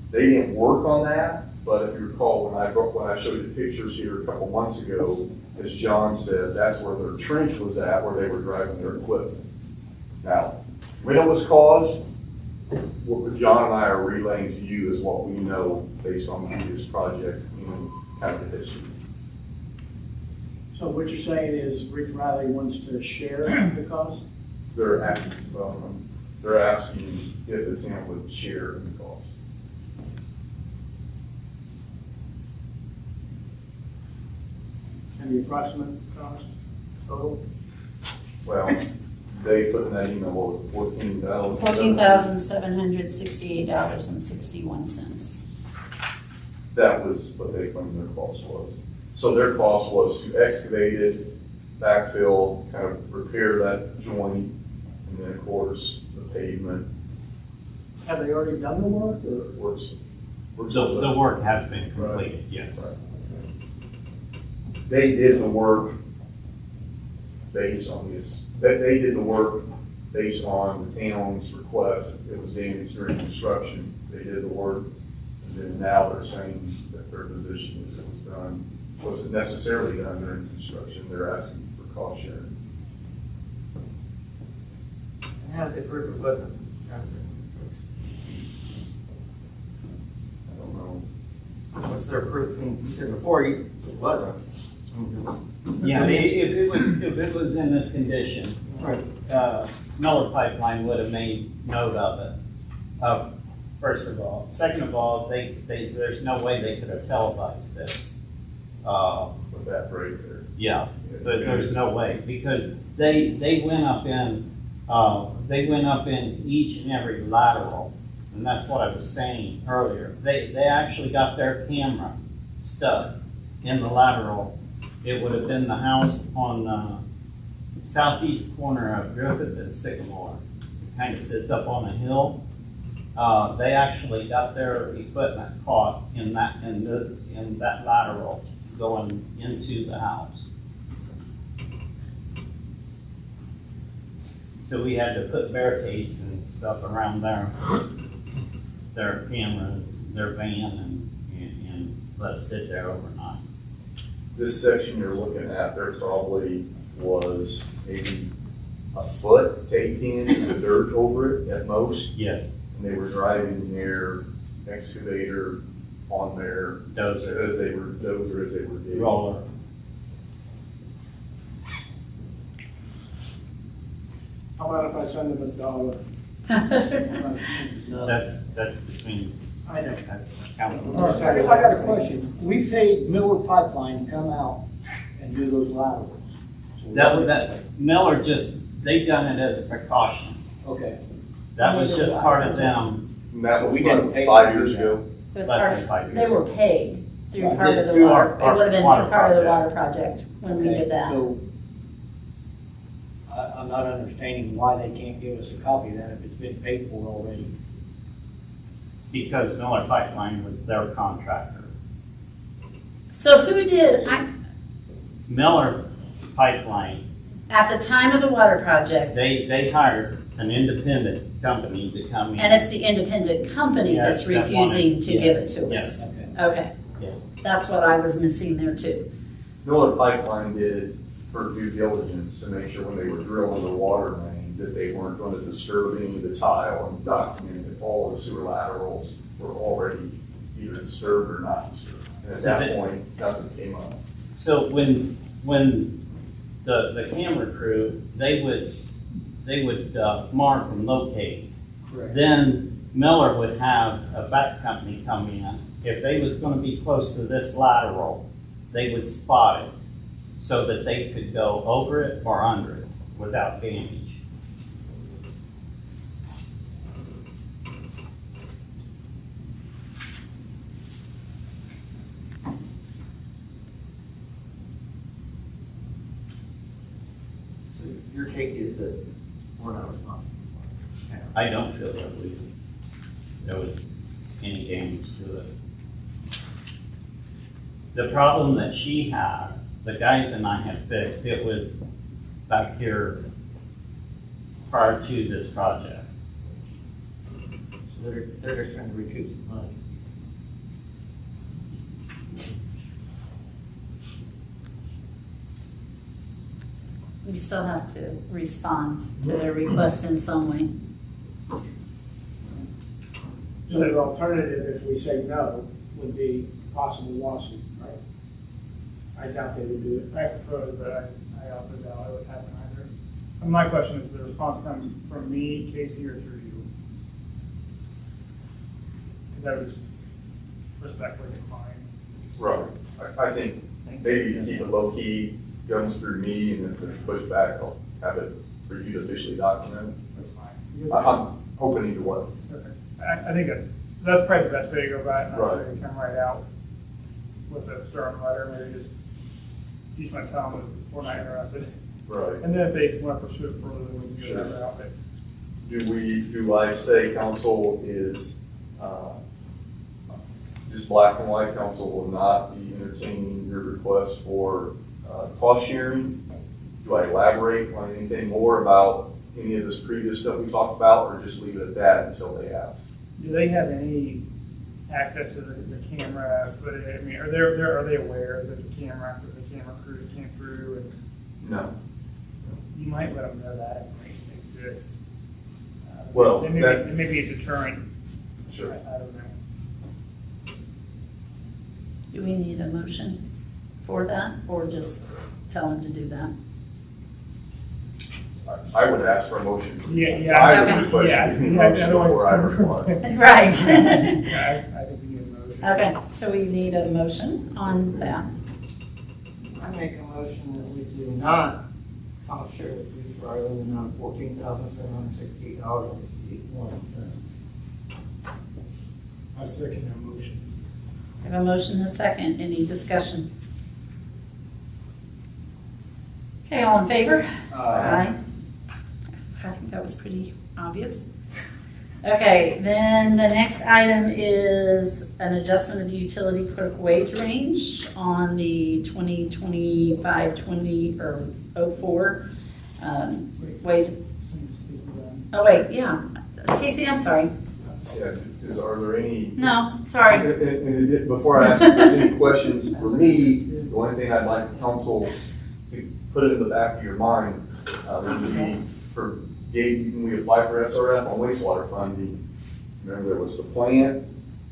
S11: They didn't work on that, but if you recall, when I showed you the pictures here a couple months ago, as John said, that's where their trench was at, where they were driving their equipment. Now, when it was caused, what John and I are relaying to you is what we know based on previous projects and kind of the history.
S7: So what you're saying is Rick Riley wants to share the cost?
S11: They're asking if the town would share in the cost.
S7: And the approximate cost total?
S11: Well, they put in that email, what was it, $14,000?
S3: $14,768.61.
S11: That was what they claimed their cost was. So their cost was to excavate it, backfill, kind of repair that joint, and then of course, the pavement.
S7: Have they already done the work, or?
S1: So the work has been completed, yes.
S11: Right. They did the work based on this. They did the work based on the town's request. It was damaged during construction. They did the work, and then now they're saying that their position is it wasn't necessarily done during construction. They're asking for cost sharing.
S9: And how did they prove it wasn't?
S11: I don't know.
S9: What's their proof? I mean, you said before it wasn't.
S1: Yeah, if it was in this condition,
S9: Right.
S1: Miller Pipeline would have made note of it, first of all. Second of all, there's no way they could have televised this.
S11: With that break there.
S1: Yeah, there's no way, because they went up in each and every lateral, and that's what I was saying earlier. They actually got their camera stuck in the lateral. It would have been the house on the southeast corner of Griffith and Sycamore. It kind of sits up on a hill. They actually got their equipment caught in that lateral going into the house. So we had to put barricades and stuff around their camera, their van, and let it sit there overnight.
S11: This section you're looking at, there probably was maybe a foot taped in with dirt over it at most.
S1: Yes.
S11: And they were driving their excavator on their
S1: Dozer.
S11: as they were digging.
S1: Roller.
S7: How about if I send them $1?
S1: That's between,
S7: I know.
S1: that's council.
S7: All right, I got a question. We paid Miller Pipeline to come out and do those laterals. So
S1: That Miller they done it as a precaution.
S2: Okay.
S1: That was just part of them.
S11: And that was
S2: We didn't
S11: about
S2: pay
S11: 5
S2: for
S11: years
S2: that.
S11: ago.
S3: It was
S1: Less
S3: part,
S1: than 5 years.
S3: they were paid through
S2: Right.
S3: part of the
S1: Through
S3: water,
S1: our
S3: it would have been
S1: water
S3: through part of the
S1: project.
S3: water project when we
S2: Okay,
S3: did that.
S2: So, I'm not understanding why they can't give us a copy of that if it's been paid for already.
S1: Because Miller Pipeline was their contractor.
S3: So who did,
S1: Miller Pipeline,
S3: at the time of the water project,
S1: they hired an independent company to come in.
S3: and it's the independent company
S1: Yes,
S3: that's
S1: that
S3: refusing
S1: wanted-
S3: to give it
S1: yes,
S3: to us?
S1: yes.
S2: Okay.
S3: Okay,
S1: Yes.
S3: that's what I was missing there too.
S11: Miller Pipeline did it for due diligence to make sure when they were drilling the water main that they weren't going to disturb any of the tile and document that all the sewer laterals were already either disturbed or not disturbed. And at that point, nothing came up.
S1: So when the camera crew, they would mark and locate.
S2: Correct.
S1: Then Miller would have a back company come in. If they was gonna be close to this lateral, they would spot it so that they could go over it or under it without damage.
S2: So your take is that we're not responsible for it?
S1: I don't feel that there was any damage to it. The problem that she had, the guys and I had fixed, it was back here prior to this project.
S2: So they're just trying to recoup some money.
S3: We still have to respond to their request in some way.
S7: So the alternative, if we say no, would be possible lawsuit, right? I doubt they would do it.
S8: I suppose, but I also doubt it would happen either. And my question is, the response comes from me, Casey, or through you? Because I would just respectfully decline.
S11: Right. I think maybe keep it low key, guns through me, and if there's pushback, I'll have it for you to officially document.
S8: That's fine.
S11: I'm hoping either way.
S8: Okay. I think that's probably the best way to go about it. Not
S11: Right.
S8: really come right out with a stern letter, maybe just, you just want to tell them that we're not interested.
S11: Right.
S8: And then if they want to pursue it further, then we can go that
S11: Sure.
S8: route. But
S11: Do I say council is, just black and white, council will not be entertaining your request for, cost sharing? Do I elaborate on anything more about any of this previous stuff we talked about, or just leave it at that until they ask?
S8: do they have any access to the camera footage? I mean, are they aware that the camera crew that came through, and
S11: No.
S8: you might let them know that information exists?
S11: Well,
S8: it may,
S11: that-
S8: it may be a deterrent.
S11: Sure.
S8: I don't know.
S3: Do we need a motion for that, or just tell them to do that?
S11: I would ask for a motion.
S8: Yeah,
S11: I
S3: okay.
S11: would request
S8: Yeah,
S11: a
S8: yeah,
S11: motion
S8: otherwise-
S11: before I reply.
S3: Right.
S8: Yeah, I think we need a motion.
S3: Okay, so we need a motion on that.
S9: I make a motion that we do not cost share the fees for our living on $14,768.81.
S7: I second that motion.
S3: I have a motion and a second. Any discussion? Okay, all in favor? Aye. I think that was pretty obvious. Okay, then the next item is an adjustment of the utility clerk wage range on the 2025-20 or 04 wage. Oh wait, yeah. Casey, I'm sorry.
S11: Yeah, are there any?
S3: No, sorry.
S11: And before I ask if there's any questions for me, the only thing I'd like the council to put it in the back of your mind, when we applied for SRF on wastewater funding, remember there was the plant,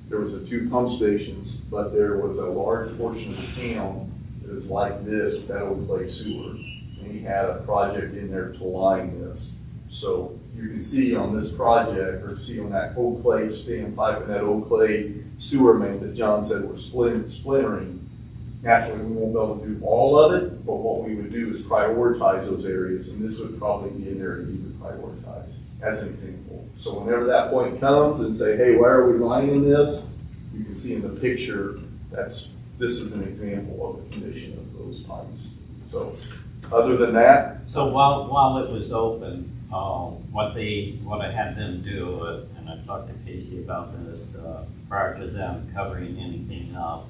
S11: there was the 2 pump stations, but there was a large portion of the town that is like this, with that old clay sewer. And he had a project in there to line this. So you can see on this project, or see on that old clay span pipe and that old clay sewer main that John said were splintering, Naturally, we won't be able to do all of it, but what we would do is prioritize those areas, and this would probably be an area you would prioritize, as an example. So whenever that point comes and say, hey, why are we lining this? You can see in the picture, this is an example of the condition of those pipes. So, other than that,
S1: So while it was open, what I had them do, and I talked to Casey about this, prior to them covering anything up,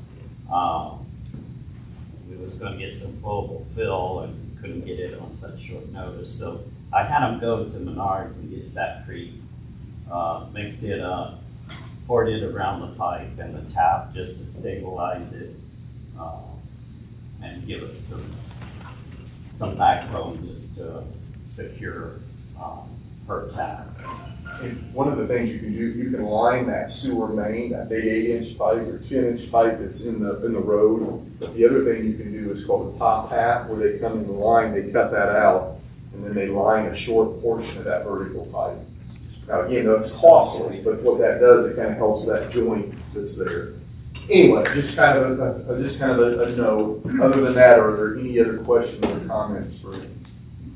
S1: we was gonna get some global fill and couldn't get it on such short notice. So I had them go to Menards and get Sapcrete, mixed it up, poured it around the pipe and the tap just to stabilize it, and give it some backbone just to secure per tap.
S11: and one of the things you can do, you can line that sewer main, that big 8-inch pipe or 10-inch pipe that's in the road. But the other thing you can do is called a top hat, where they come in the line, they cut that out, and then they line a short portion of that vertical pipe. Now, again, that's costly, but what that does, it kind of helps that joint that's there. Anyway, just kind of a note. Other than that, are there any other questions or comments for?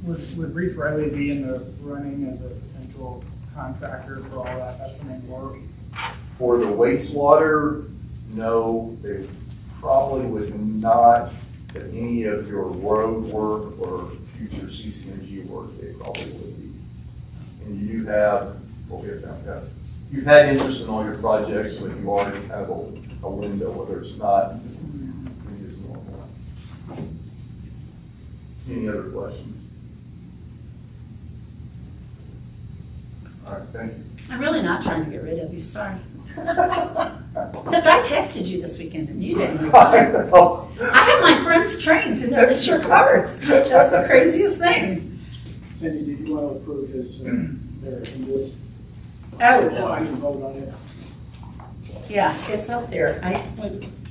S8: Would Reef Riley be in the running as a potential contractor for all that upcoming work?
S11: For the wastewater, no, they probably would not. But any of your road work or future CCNG work, they probably would be. And you have, well, we have found out, you've had interest in all your projects, but you already have a window, whether it's not, it's normal. Any other questions? All right, thank you.
S3: I'm really not trying to get rid of you, sorry. Except I texted you this weekend and you didn't.
S11: Oh,
S3: I have my friends trained to notice your cars. That's the craziest thing.
S7: Cindy, did you want to approve his, their invoice?
S3: Oh,
S7: I can vote on it.
S3: yeah, it's up there.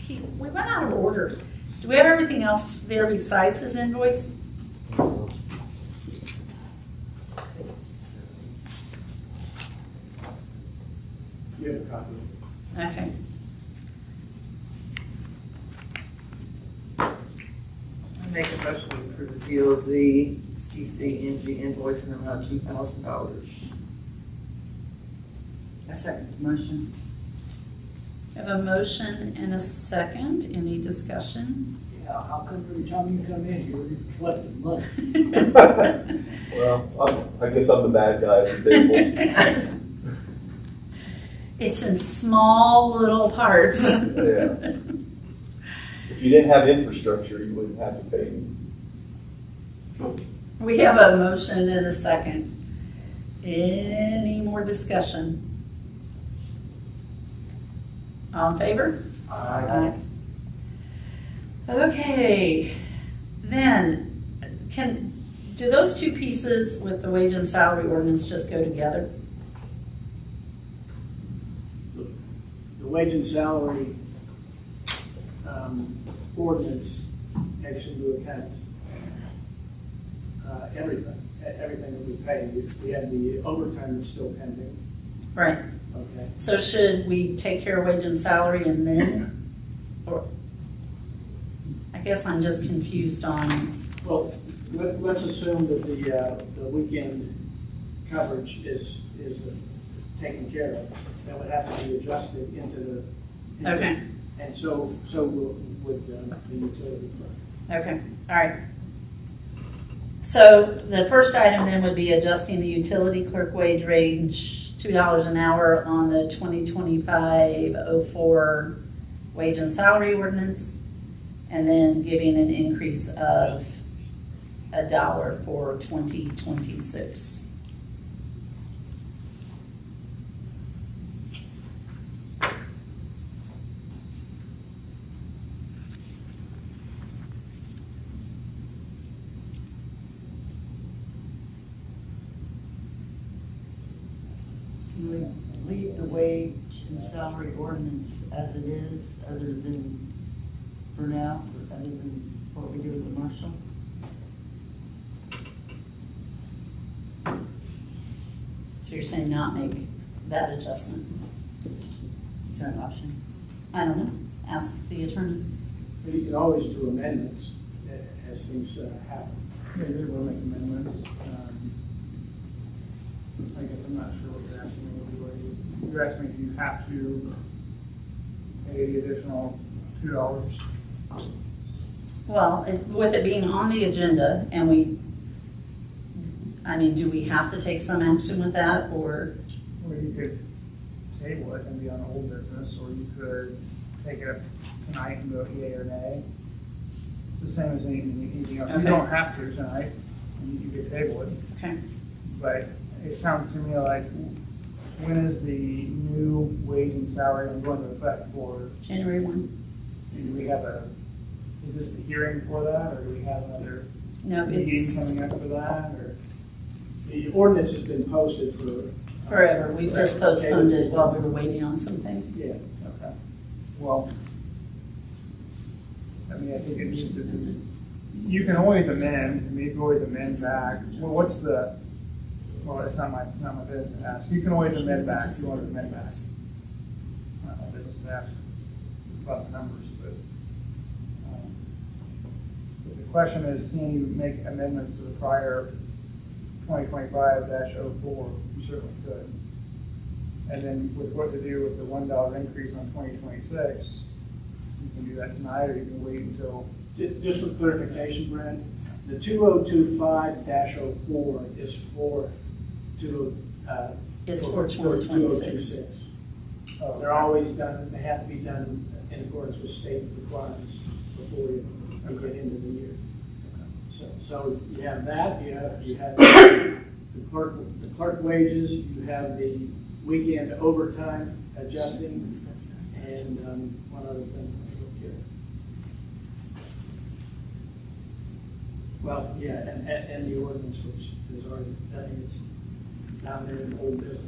S3: We went out of order. Do we have everything else there besides his invoice?
S7: You have a copy.
S3: Okay.
S9: I make a motion for the DOZ CCNG invoice in the amount of $2,000.
S6: I second the motion.
S3: I have a motion and a second. Any discussion?
S7: Yeah, how come every time you come in here, you're collecting money?
S11: Well, I guess I'm the bad guy at the table.
S3: It's in small little parts.
S11: Yeah. If you didn't have infrastructure, you wouldn't have to pay me.
S3: We have a motion and a second. Any more discussion? All in favor? Aye. Okay, then, do those two pieces with the wage and salary ordinance just go together?
S7: The wage and salary ordinance takes into account everything that we pay. We have the overtime that's still pending,
S3: Right.
S7: okay?
S3: So should we take care of wage and salary and then, or, I guess I'm just confused on,
S7: Well, let's assume that the weekend coverage is taken care of. That would have to be adjusted into the.
S3: Okay.
S7: And so would the utility clerk.
S3: okay, all right. So the first item then would be adjusting the utility clerk wage range, $2 an hour on the 2025-04 wage and salary ordinance, and then giving an increase of $1 for 2026.
S6: Can we leave the wage and salary ordinance as it is, other than, for now, other than what we do with the marshal?
S3: So you're saying not make that adjustment?
S6: Is that an option?
S3: I don't know, ask the attorney.
S7: But you can always do amendments as things happen.
S8: Yeah, they will make amendments. I guess I'm not sure what you're asking me. You're asking me, do you have to pay the additional $2?
S3: Well, with it being on the agenda and do we have to take some action with that or?
S8: Or you could table it and be on old business, or you could take it up tonight and go yea or nay. It's the same as anything else. You
S3: Okay.
S8: don't have to tonight, you could table it.
S3: Okay.
S8: But it sounds to me like, when is the new wage and salary going to effect for?
S3: January 1.
S8: Do we have is this the hearing for that, or do we have another
S3: No,
S8: meeting
S3: it's
S8: coming up for that, or?
S7: The ordinance has been posted for.
S3: forever. We've just postponed it while we were waiting on some things.
S7: Yeah.
S8: Okay. Well, I mean, I think it needs to be, you can always amend, you can always amend back. Well, it's not my business to ask. You can always amend back, if you want to amend back. Not my business to ask about the numbers, but the question is, can you make amendments to the prior 2025-04? You certainly could. And then with what to do with the $1 increase on 2026, you can do that tonight, or you can wait until.
S7: Just for clarification, Brent, the 2025-04 is for
S3: It's for 2026.
S7: 2026.
S8: Oh,
S7: They're always done, they have to be done in accordance with state requirements before you get into the year. So you have that, you have the clerk wages, you have the weekend overtime adjusting, and one other thing. Well, yeah, and the ordinance, which is already, I think it's down there in old business.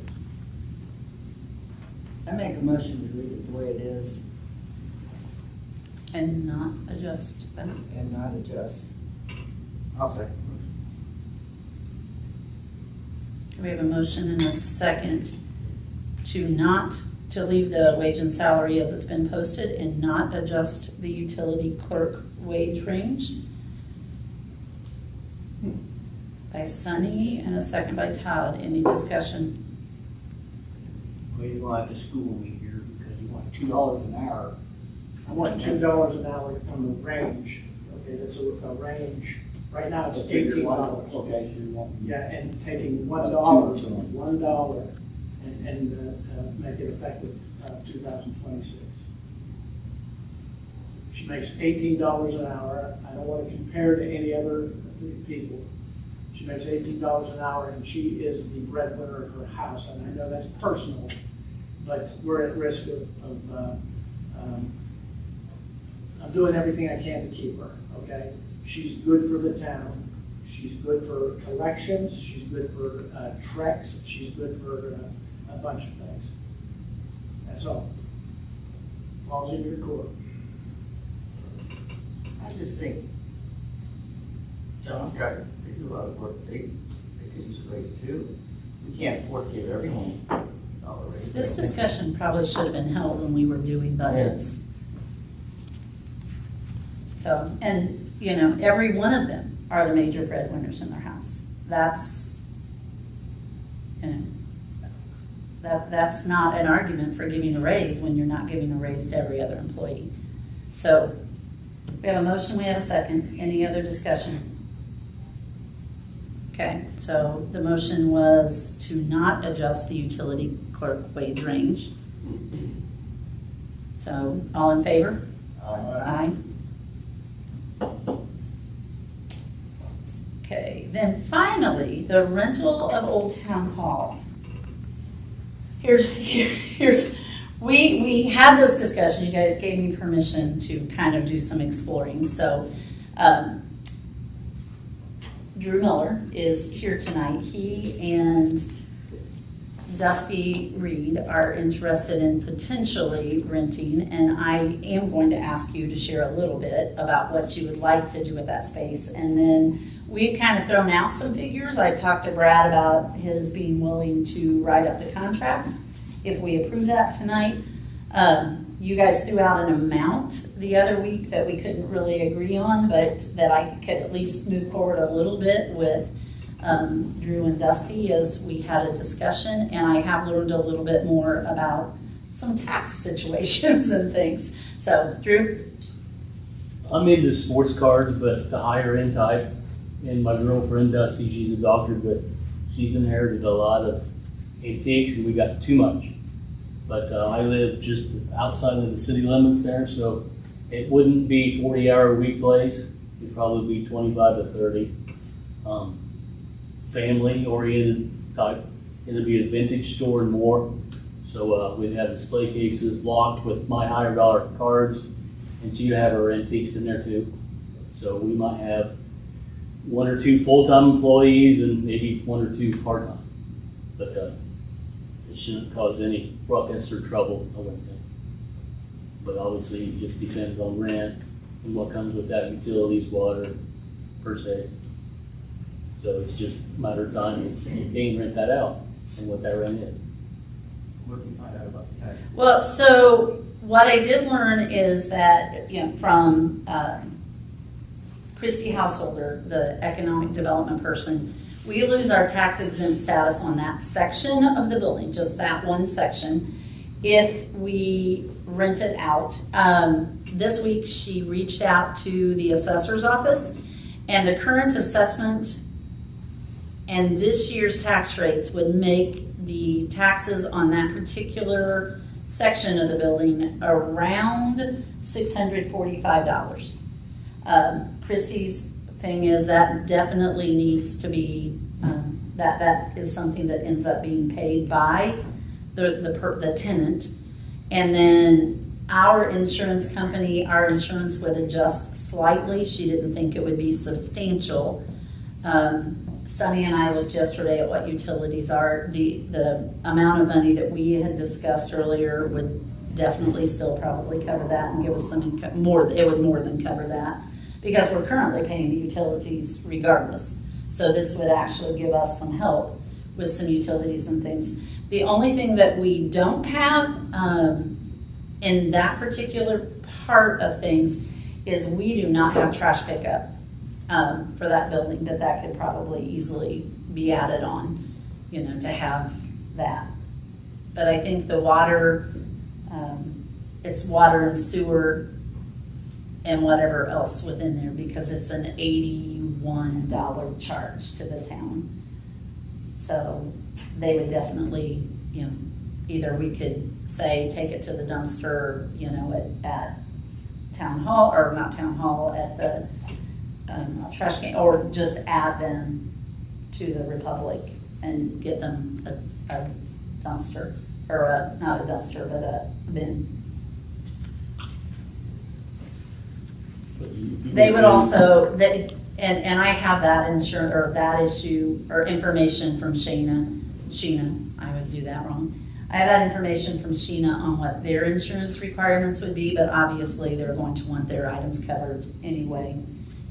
S6: I make a motion to leave it the way it is
S3: And not adjust them.
S6: and not adjust.
S2: I'll second.
S3: We have a motion and a second to leave the wage and salary as it's been posted and not adjust the utility clerk wage range. By Sunny and a second by Todd. Any discussion?
S2: Well, you're gonna have to school me here because you want $2 an hour.
S7: I want $2 an hour on the range, okay, that's a range, right now it's $18.
S2: Okay, so you want.
S7: Yeah, and taking $1, and make it effective 2026. She makes $18 an hour. I don't want to compare to any other people. She makes $18 an hour, and she is the breadwinner of her house. And I know that's personal, but we're at risk of I'm doing everything I can to keep her, okay? She's good for the town. She's good for collections. She's good for treks. She's good for a bunch of things. That's all. All's in your court.
S9: I just think John's got, they do a lot of work, they could use a raise too. We can't afford to give everyone a raise.
S3: This discussion probably should have been held when we were doing budgets. So, and, every one of them are the major breadwinners in their house. That's, that's not an argument for giving a raise when you're not giving a raise to every other employee. So, we have a motion, we have a second. Any other discussion? Okay, so the motion was to not adjust the utility clerk wage range. So, all in favor? Aye. Okay, then finally, the rental of Old Town Hall. We had this discussion, you guys gave me permission to kind of do some exploring, so Drew Miller is here tonight. He and Dusty Reed are interested in potentially renting, and I am going to ask you to share a little bit about what you would like to do with that space. And then we've kind of thrown out some figures. I've talked to Brad about his being willing to write up the contract if we approve that tonight. You guys threw out an amount the other week that we couldn't really agree on, but that I could at least move forward a little bit with Drew and Dusty as we had a discussion, and I have learned a little bit more about some tax situations and things. So, Drew?
S12: I'm into sports cards, but the higher end type. And my girlfriend Dusty, she's a doctor, but she's inherited a lot of antiques, and we got too much. But I live just outside of the city limits there, so it wouldn't be 40-hour-a-week place. It'd probably be 25 to 30. Family-oriented type. It'd be a vintage store and more. So we'd have display cases locked with my higher dollar cards, and she'd have her antiques in there too. So we might have 1 or 2 full-time employees and maybe 1 or 2 part-time. But it shouldn't cause any ruckus or trouble, I wouldn't think. But obviously it just depends on rent and what comes with that, utilities, water, per se. So it's just a matter of time you can rent that out and what that rent is.
S2: What did you find out about the tax?
S3: Well, so what I did learn is that, from Christy Householder, the economic development person, we lose our tax exempt status on that section of the building, just that one section, if we rent it out. This week she reached out to the assessor's office, and the current assessment and this year's tax rates would make the taxes on that particular section of the building around $645. Christy's thing is that definitely needs to be, that is something that ends up being paid by the tenant. And then our insurance company, our insurance would adjust slightly. She didn't think it would be substantial. Sunny and I looked yesterday at what utilities are. The amount of money that we had discussed earlier would definitely still probably cover that and give us some income, it would more than cover that, because we're currently paying the utilities regardless. So this would actually give us some help with some utilities and things. The only thing that we don't have in that particular part of things is we do not have trash pickup for that building, that could probably easily be added on, to have that. But I think the water, it's water and sewer and whatever else within there, because it's an $81 charge to the town. So they would definitely, either we could say take it to the dumpster, at town hall, or not town hall, at the trash can, or just add them to the Republic and get them a dumpster, or not a dumpster, but a bin. They would also, and I have that insurance, or that issue, or information from Sheena, I always do that wrong. I have that information from Sheena on what their insurance requirements would be, but obviously they're going to want their items covered anyway,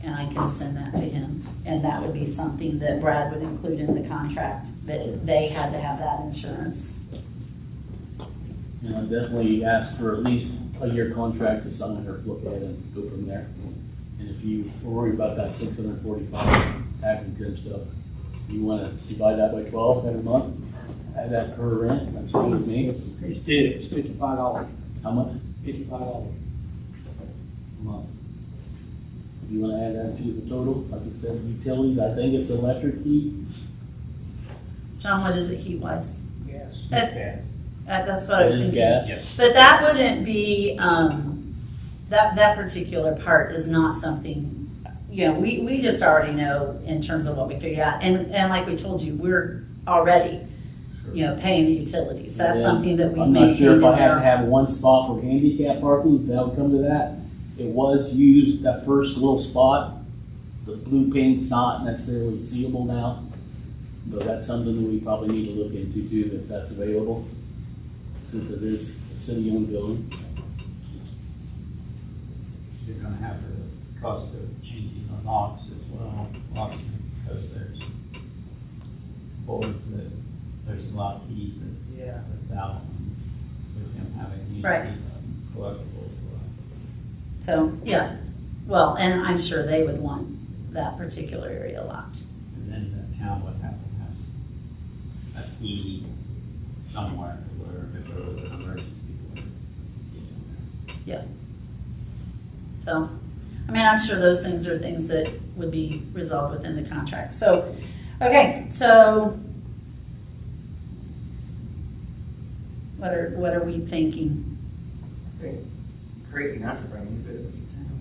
S3: and I can send that to him. And that would be something that Brad would include in the contract, that they had to have that insurance.
S12: And I definitely ask for at least a year contract to sign or look at it and go from there. And if you worry about that 645 tax exempt stuff, you want to divide that by 12 every month, add that per rent, that's fine with me.
S7: It's $55.
S12: How much?
S7: $55.
S12: A month. You want to add that to the total? Like I said, utilities, I think it's electric, heat.
S3: John, what is it heat-wise?
S7: Yes.
S1: Gas.
S3: That's what I was
S12: It is
S3: thinking.
S12: gas.
S1: Yes.
S3: But that wouldn't be, that particular part is not something, we just already know in terms of what we figured out. And like we told you, we're already, paying the utilities. That's
S12: Yeah.
S3: something that we
S12: I'm not sure if I
S3: maintain in
S12: had to
S3: our.
S12: have one spot for handicap parking, if that would come to that. It was used, that first little spot, the blue paint's not necessarily seeable now. But that's something that we probably need to look into too, if that's available, since it is a city-owned building.
S1: You're gonna have the cost of changing the locks as well, locks, because there's boards that, there's a lot of keys that's out. With him having any
S3: Right.
S1: keys. collectibles.
S3: So, yeah, well, and I'm sure they would want that particular area locked.
S1: And then the town would have to have a key somewhere where if there was an emergency.
S3: So, I mean, I'm sure those things are things that would be resolved within the contract. So, okay, so what are we thinking?
S9: Crazy not to bring new business to town.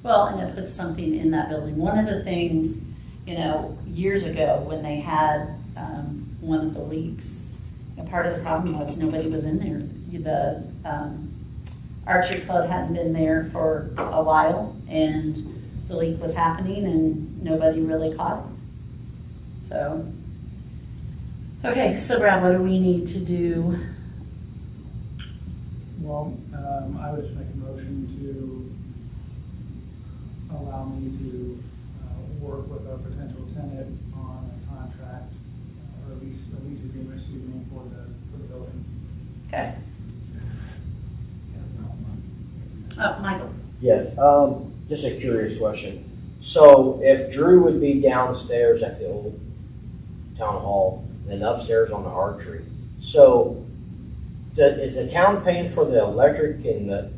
S3: Well, and it puts something in that building. One of the things, years ago when they had one of the leaks, and part of the problem was nobody was in there. The archery club hadn't been there for a while, and the leak was happening, and nobody really caught it. So, okay, so Brad, what do we need to do?
S8: Well, I would just make a motion to allow me to work with a potential tenant on a contract, or a lease agreement, excuse me, for the building.
S3: Okay. Oh, Michael.
S2: Yes, just a curious question. So if Drew would be downstairs at the old town hall, and upstairs on the archery, so is the town paying for the electric and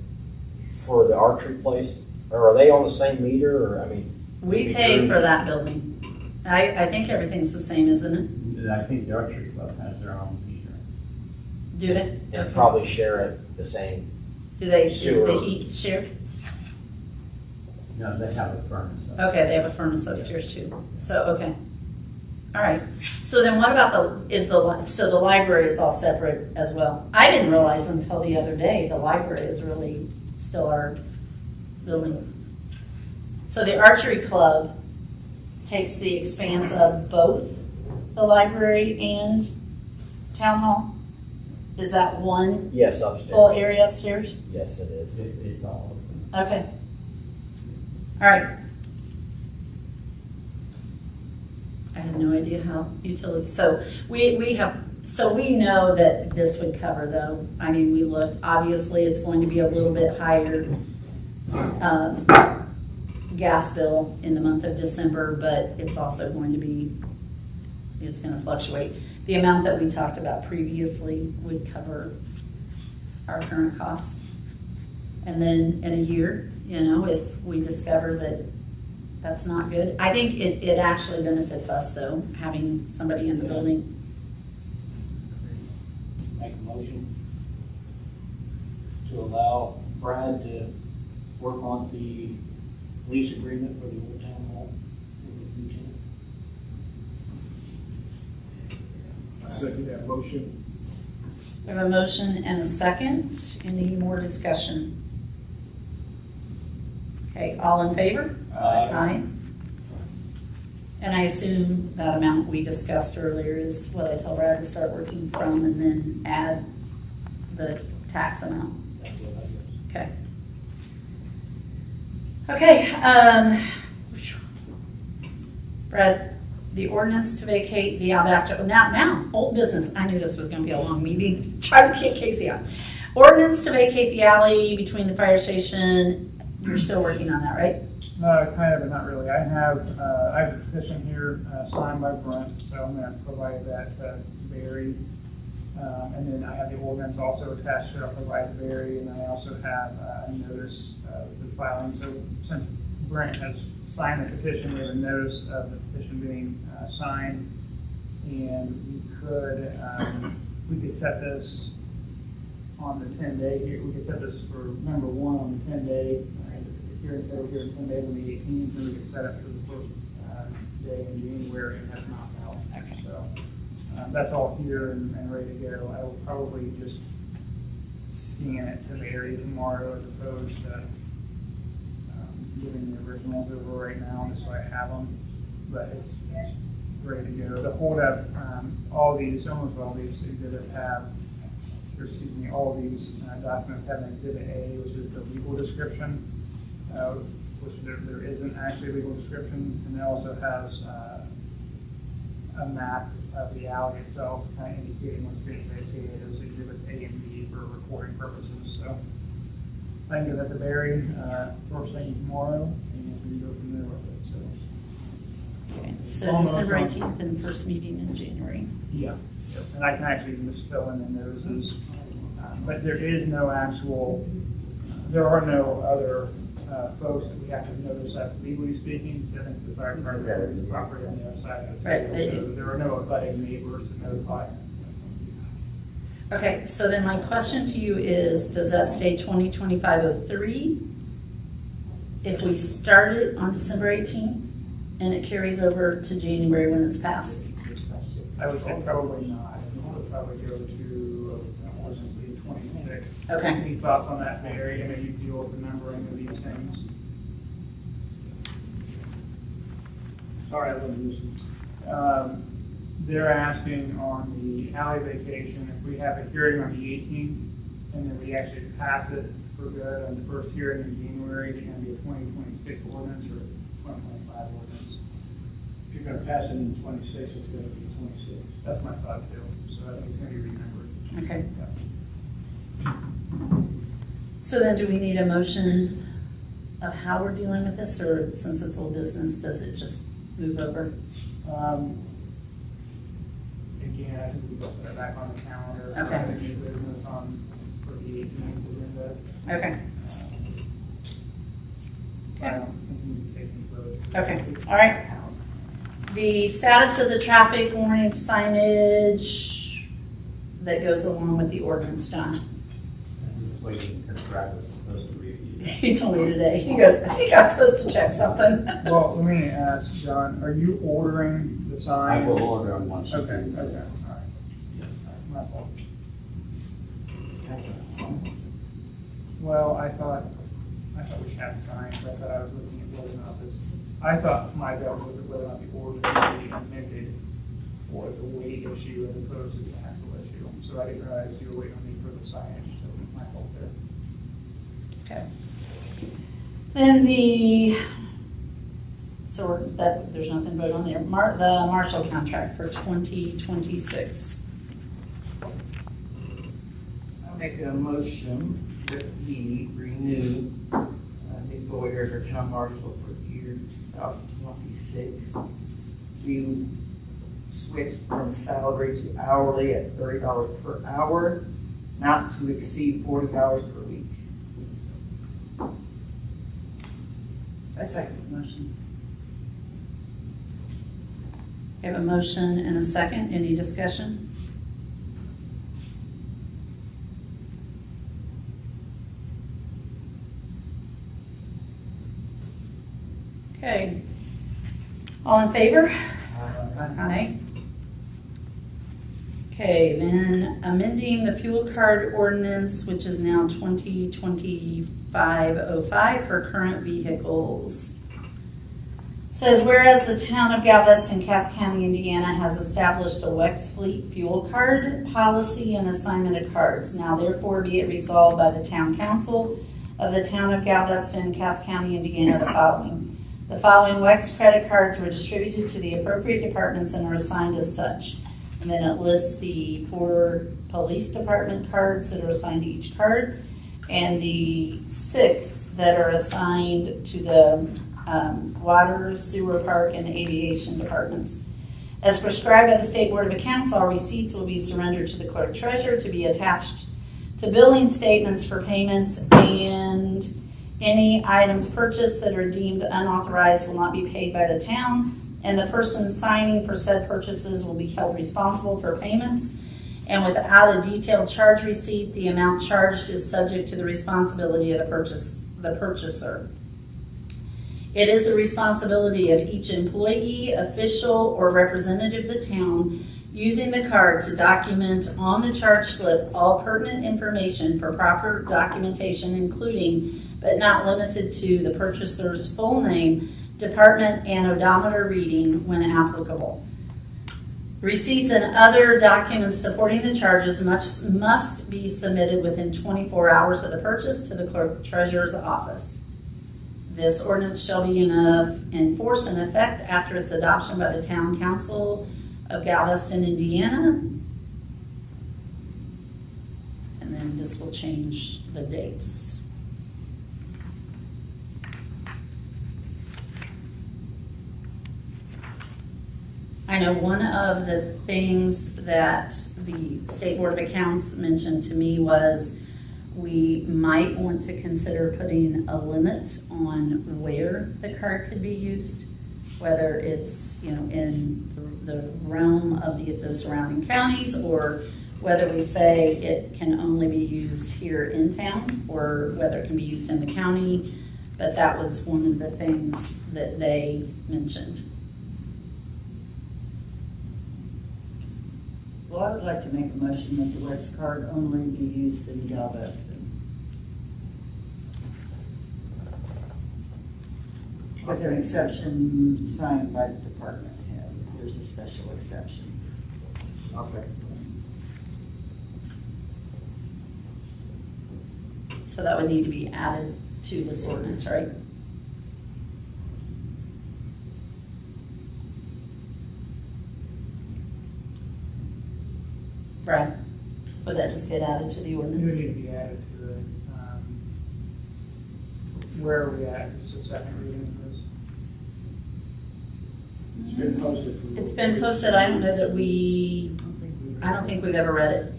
S2: for the archery place? Or are they on the same meter, or, I mean?
S3: We pay for that building. I think everything's the same, isn't it?
S1: I think the archery club has their own meter.
S3: Do they?
S2: And probably share it the same?
S3: Do they, is
S2: Sewer.
S3: the heat shared?
S1: No, they have a furnace.
S3: Okay, they have a furnace upstairs too. So, okay. All right. So then what about so the library is all separate as well? I didn't realize until the other day the library is really still our building. So the archery club takes the expanse of both the library and town hall? Is that one
S2: Yes, upstairs.
S3: full area upstairs?
S2: Yes, it is.
S1: It's all open.
S3: Okay. All right. I had no idea how utilities, so we know that this would cover though. I mean, we looked, obviously it's going to be a little bit higher gas bill in the month of December, but it's also going to be, it's going to fluctuate. The amount that we talked about previously would cover our current costs. And then in a year, if we discover that that's not good, I think it actually benefits us though, having somebody in the building.
S2: Make a motion to allow Brad to work on the lease agreement for the old town hall with the new tenant.
S4: I second that motion.
S3: We have a motion and a second. Any more discussion? Okay, all in favor? Aye. And I assume that amount we discussed earlier is what I tell Brad to start working from, and then add the tax amount.
S2: That's what I guess.
S3: Okay. Okay, Brad, the ordinance to vacate the Albatross, now, old business. I knew this was gonna be a long meeting. Try to kick Casey out. Ordinance to vacate the alley between the fire station. You're still working on that, right?
S8: Kind of, but not really. I have a petition here signed by Brent, so I'm going to provide that to Barry. And then I have the ordinance also attached to it. I'll provide to Barry, and I also have a notice of the filing. So since Brent has signed the petition, we have a notice of the petition being signed, and we could set this on the 10-day here. We could set this for number 1 on the 10-day. Here instead of here in 10 days on the 18th, then we could set it for the first day in January and have it knocked out.
S3: Okay.
S8: So that's all here and ready to go. I will probably just scan it to Barry tomorrow as opposed to giving the originals over right now, just so I have them. But it's ready to go. The holdup, almost all these exhibits have, all of these documents have an Exhibit A, which is the legal description. Which there isn't actually a legal description, and it also has a map of the alley itself, kind of indicating what's being vacated, as exhibits A and B for recording purposes, so. I can get that to Barry, first thing tomorrow, and we can go from there with it, so.
S3: Okay, so December 18th and first meeting in January.
S8: Yeah, and I can actually just fill in the notices, but there is no actual, there are no other folks that we have to notice that legally speaking. I think the fire department has the property on the other side of it.
S3: Right, they do.
S8: So there are no abutting neighbors to notify.
S3: Okay, so then my question to you is, does that stay 2025-03? If we start it on December 18th and it carries over to January when it's passed?
S8: I would say probably not. I would probably go to, unfortunately, 26.
S3: Okay.
S8: Any thoughts on that, Barry? And maybe deal with the numbering of these things?
S7: Sorry, I wasn't listening.
S8: They're asking on the alley vacation, if we have a hearing on the 18th, and then we actually pass it for good on the first hearing in January, is it going to be a 2026 ordinance or a 2025 ordinance?
S7: If you're gonna pass it in 26, it's gonna be 26.
S8: That's my thought too, so I think it's going to be remembered.
S3: Okay. So then do we need a motion of how we're dealing with this, or since it's old business, does it just move over?
S8: Again, I think we can put it back on the calendar.
S3: Okay.
S8: New business on, for the 18th agenda.
S3: Okay.
S8: I don't think we need to take any votes.
S3: Okay, all right. The status of the traffic warning signage that goes along with the ordinance, John.
S1: I'm just waiting because Brad was supposed to review.
S3: He told me today, he goes, I think I'm supposed to check something.
S8: Well, let me ask, John, are you ordering the sign?
S1: I will order them once. you
S8: Okay,
S1: do.
S8: okay, all right,
S1: Yes, sir.
S8: my fault. Well, I thought we should have signs, I thought I was looking at whether or not this, I thought my bill was whether or not the ordinance would be amended for the weight issue as opposed to the axle issue. So I didn't realize you were waiting on me for the signage, so my fault there.
S3: Okay. Then so that, there's nothing to vote on there. The Marshall contract for 2026.
S9: I make a motion that we renew Nick Boyer as our town marshal for the year 2026. We switched from salary to hourly at $30 per hour, not to exceed 40 hours per week.
S3: I second the motion. We have a motion and a second. Any discussion? Okay. All in favor? Aye. Okay, then amending the fuel card ordinance, which is now 2025-05 for current vehicles. Says, whereas the town of Galveston, Cass County, Indiana has established a WEX fleet fuel card policy and assignment of cards. Now therefore be it resolved by the town council of the town of Galveston, Cass County, Indiana, the following. The following WEX credit cards were distributed to the appropriate departments and are assigned as such. And then it lists the 4 police department cards that are assigned to each card and the 6 that are assigned to the water, sewer, park, and aviation departments. As prescribed by the State Board of Accounts, all receipts will be surrendered to the clerk treasurer to be attached to billing statements for payments, and any items purchased that are deemed unauthorized will not be paid by the town, and the person signing for said purchases will be held responsible for payments. And without a detailed charge receipt, the amount charged is subject to the responsibility of the purchaser. It is the responsibility of each employee, official, or representative of the town using the card to document on the charge slip all pertinent information for proper documentation, including but not limited to the purchaser's full name, department, and odometer reading when applicable. Receipts and other documents supporting the charges must be submitted within 24 hours of the purchase to the clerk treasurer's office. This ordinance shall be in force and effect after its adoption by the town council of Galveston, Indiana. And then this will change the dates. I know one of the things that the State Board of Accounts mentioned to me was we might want to consider putting a limit on where the card could be used, whether it's, you know, in the realm of the surrounding counties, or whether we say it can only be used here in town, or whether it can be used in the county. But that was one of the things that they mentioned.
S6: Well, I would like to make a motion that the Wex card only be used in Galveston. With an exception signed by the department head, there's a special exception.
S2: I'll second.
S3: So that would need to be added to this ordinance, right? Brad, would that just get added to the
S8: It would
S3: ordinance?
S8: need to be added to the, where are we at? Is the second reading of this?
S7: It's been posted for.
S3: It's been posted, I don't know that I don't think we've ever read it.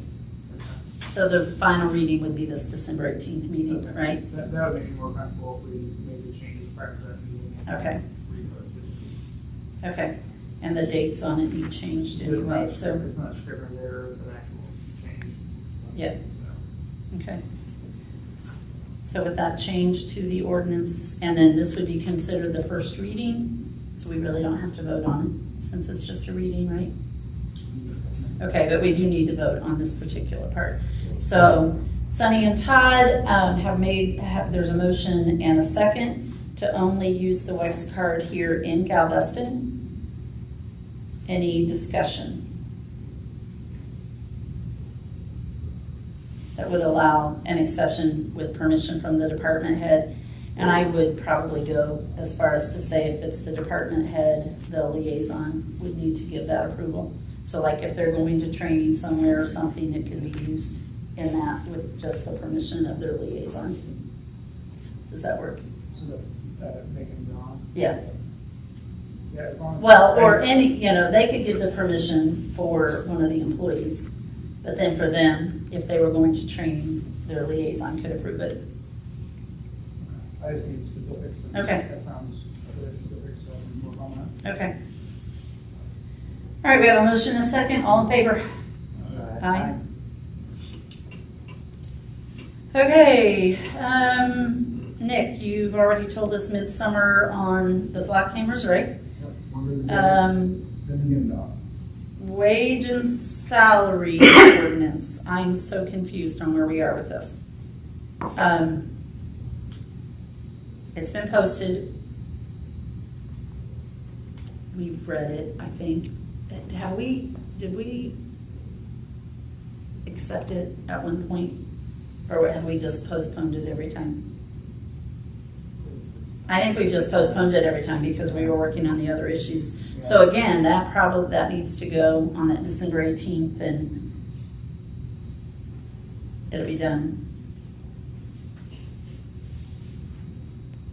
S3: So the final reading would be this December 18th meeting,
S8: Okay.
S3: right?
S8: That would make me more comfortable if we made the changes prior to that meeting. And
S3: Okay.
S8: reposted.
S3: Okay, and the dates on it need changed anyway, so,
S8: It's not scrivener there, it's an actual change.
S3: Yeah.
S8: So.
S3: okay. So with that change to the ordinance, and then this would be considered the first reading, so we really don't have to vote on it, since it's just a reading, right? Okay, but we do need to vote on this particular part. So Sunny and Todd there's a motion and a second to only use the Wex card here in Galveston. Any discussion? That would allow an exception with permission from the department head. And I would probably go as far as to say if it's the department head, the liaison would need to give that approval. So like if they're going to training somewhere or something, it could be used in that with just the permission of their liaison. Does that work?
S8: So that's, making John?
S3: Yeah.
S8: Yeah, as long as.
S3: Well, or any, they could give the permission for one of the employees, but then for them, if they were going to training, their liaison could approve it.
S8: I just need specifics. And
S3: Okay.
S8: That sounds really specific, so I'm more on that.
S3: Okay. All right, we have a motion and a second. All in favor? Aye. Okay, Nick, you've already told us midsummer on the flock cameras, right?
S4: Yep, we're gonna get done.
S3: Wage and salary ordinance. I'm so confused on where we are with this. It's been posted. We've read it, I think. Did we accept it at one point? Or have we just postponed it every time? I think we just postponed it every time because we were working on the other issues. So again, that needs to go on that December 18th and it'll be done.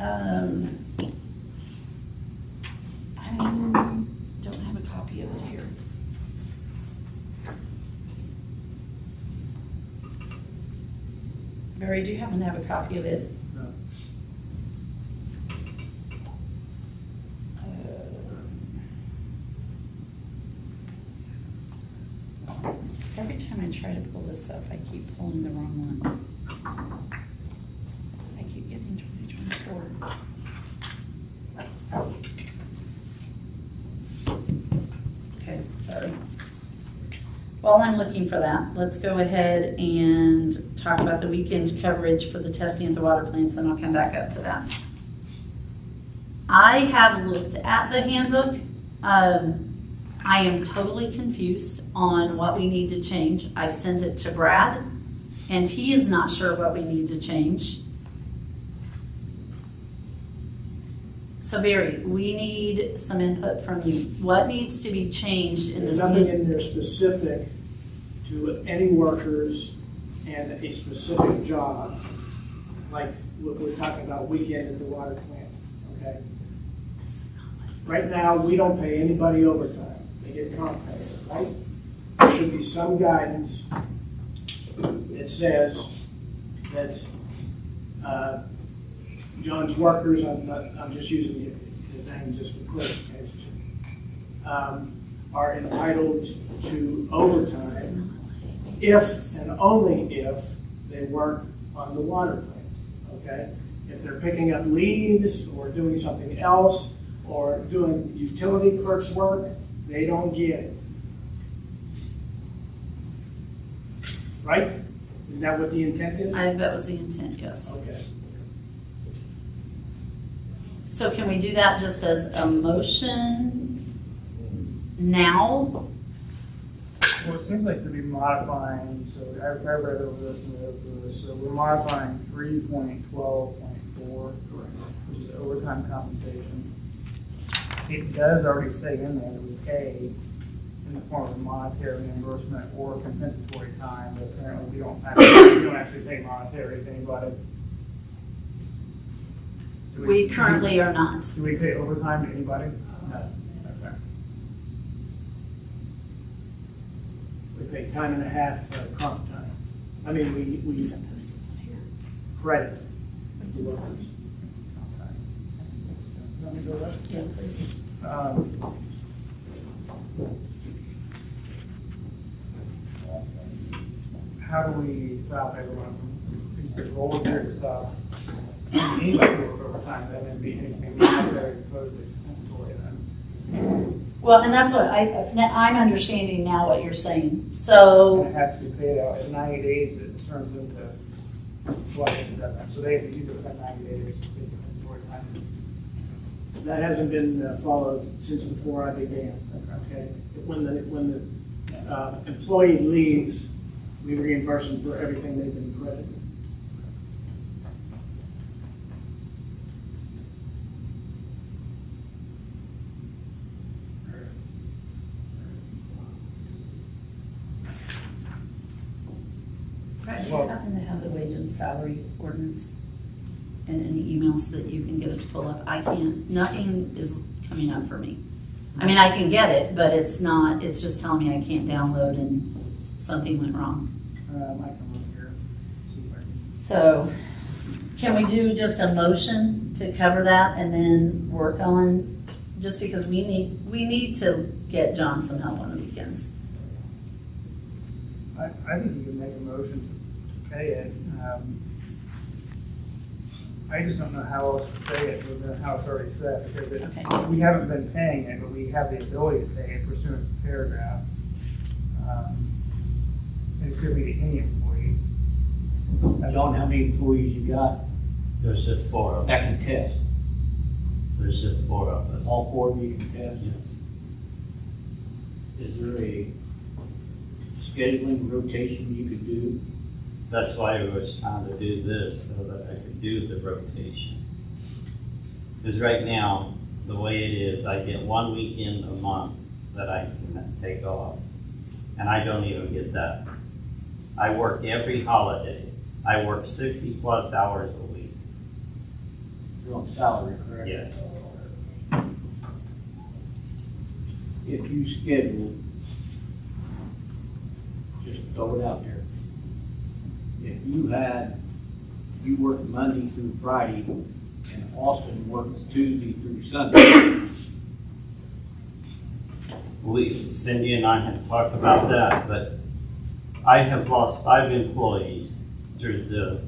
S3: I don't have a copy of it here. Barry, do you happen to have a copy of it?
S8: No.
S3: Every time I try to pull this up, I keep pulling the wrong one. I keep getting 2024. Okay, sorry. While I'm looking for that, let's go ahead and talk about the weekend coverage for the testing at the water plants, and I'll come back up to that. I have looked at the handbook. I am totally confused on what we need to change. I've sent it to Brad, and he is not sure what we need to change. So Barry, we need some input from you. What needs to be changed in
S7: There's
S3: this?
S7: nothing in there specific to any workers and a specific job, like what we're talking about weekend at the water plant, okay? Right now, we don't pay anybody overtime. They get comp pay, right? There should be some guidance that says that John's workers, I'm just using the name just for clarification, are entitled to overtime if and only if they work on the water plant, okay? If they're picking up leaves or doing something else or doing utility clerk's work, they don't get it. Right? Is that what the intent is?
S3: I think that was the intent, yes.
S7: Okay.
S3: So can we do that just as a motion now?
S8: Well, it seems like to be modifying, so I read over this and read over this, so we're modifying 3.12.4, which is overtime compensation. It does already say in there that we pay in the form of monetary reimbursement or compensatory time, but apparently we don't actually pay monetary to anybody. Do
S3: We currently are not.
S8: Do we pay overtime to anybody?
S7: No.
S8: Okay.
S7: We pay time and a half comp time. I mean, we credit the workers.
S8: Let me go back.
S3: Yeah, please.
S8: How do we stop everyone from, is the goal here to stop anybody who works overtime, then it'd be anything very opposed to compensatory then?
S3: Well, and that's what I'm understanding now what you're saying. So,
S8: And it has to be paid out in 90 days, it turns into what is that? So they have to use it within 90 days to pay compensatory time.
S7: That hasn't been followed since before I began, okay? When the employee leaves, we reimburse them for everything they've been credited.
S3: Brad, do you happen to have the wage and salary ordinance and any emails that you can get us to pull up? I can't, nothing is coming up for me. I mean, I can get it, but it's not, it's just telling me I can't download and something went wrong.
S8: I can look here, see if I can.
S3: So, can we do just a motion to cover that and then work on, just because we need to get John some help on the weekends.
S8: I think you can make a motion to pay it. I just don't know how else to say it within how it's already said, because
S3: Okay.
S8: we haven't been paying it, but we have the ability to pay it pursuant to the paragraph. And it could be to any employee.
S2: John, how many employees you got
S1: There's just 4 of
S2: that
S1: us.
S2: can test?
S1: There's just 4 of us.
S2: All 4 of you can test?
S1: Yes.
S2: Is there a scheduling rotation you could do?
S1: That's why I was trying to do this, so that I could do the rotation. Because right now, the way it is, I get 1 weekend a month that I can take off. And I don't even get that. I work every holiday. I work 60+ hours a week.
S2: You're on salary, correct?
S1: Yes.
S2: If you schedule, just throw it out there. If you work Monday through Friday, and Austin works Tuesday through Sunday,
S1: Cindy and I have talked about that, but I have lost 5 employees through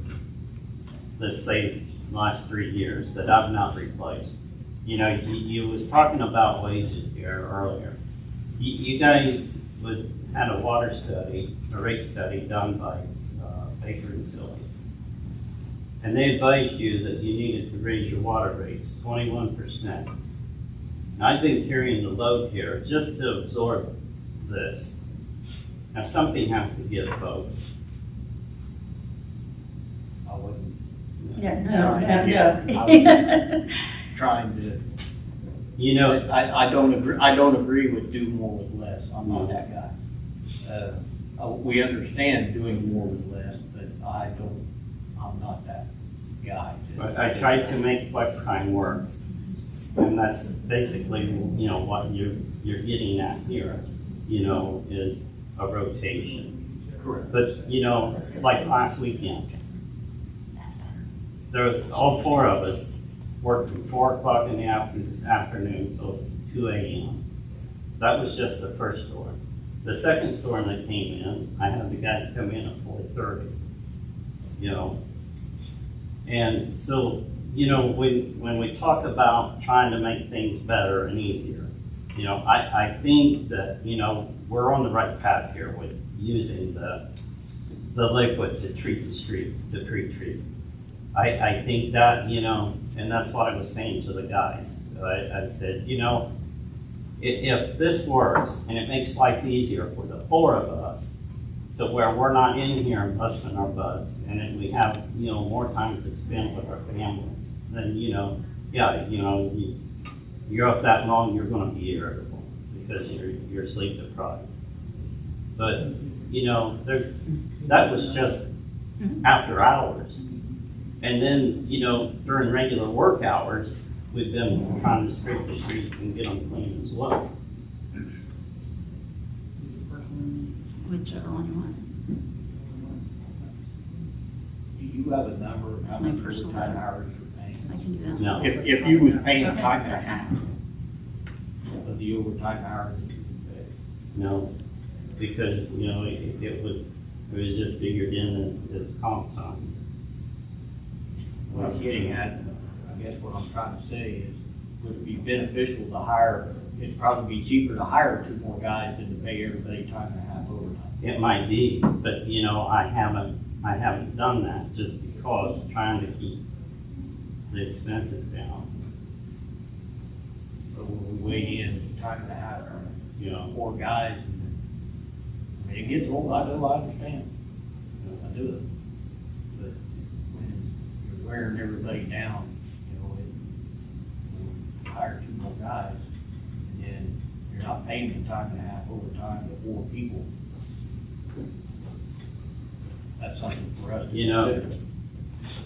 S1: let's say, last 3 years that I've not replaced. You know, you was talking about wages here earlier. You guys had a water study, a rate study done by Baker and Philly. And they advised you that you needed to raise your water rates 21%. Now, I've been carrying the load here just to absorb this. Now, something has to give, folks.
S2: I wouldn't.
S3: Yeah, no.
S2: trying to,
S1: You know,
S2: I don't agree with do more with less. I'm not that guy. We understand doing more with less, but I'm not that guy.
S1: I tried to make flex time work, and that's basically, you know, what you're getting at here, you know, is a rotation.
S2: Correct.
S1: But, you know, like last weekend, there was all four of us worked from 4 o'clock in the afternoon till 2 a.m. That was just the first storm. The second storm that came in, I had the guys come in at 4:30, you know. And so, you know, when we talk about trying to make things better and easier, you know, I think that, you know, we're on the right path here with using the liquid to treat the streets, to pre-treat. I think that, you know, and that's what I was saying to the guys. I said, you know, if this works and it makes life easier for the four of us, to where we're not in here and busting our butts, and then we have, you know, more time to spend with our families, then, you know, yeah, you know, you're up that long, you're gonna be irritable because you're sleep deprived. But, you know, that was just after hours. And then, you know, during regular work hours, we've been trying to scrape the streets and get them clean as well.
S3: Whichever one you want.
S2: Do you have a number of how
S3: That's my
S2: much
S3: personal
S2: overtime
S3: number.
S2: hours you're paying?
S3: I can do that.
S1: No.
S2: If you was paying
S3: Okay,
S2: time and a
S3: that's
S2: half of the overtime hours that you pay.
S1: No, because, you know, it was just figured in as comp time.
S2: What I'm getting at, I guess what I'm trying to say is, would it be beneficial to hire, it'd probably be cheaper to hire 2 more guys than to pay everybody time and a half overtime.
S1: It might be, but, you know, I haven't done that just because I'm trying to keep the expenses down,
S2: But when we weigh in time and a half,
S1: you know.
S2: 4 guys, and, I mean, it gets old, I understand. I do it. But when you're wearing everybody down, you know, hire 2 more guys, and then you're not paying them time and a half overtime to 4 people. That's something for us to
S1: You know.
S2: consider.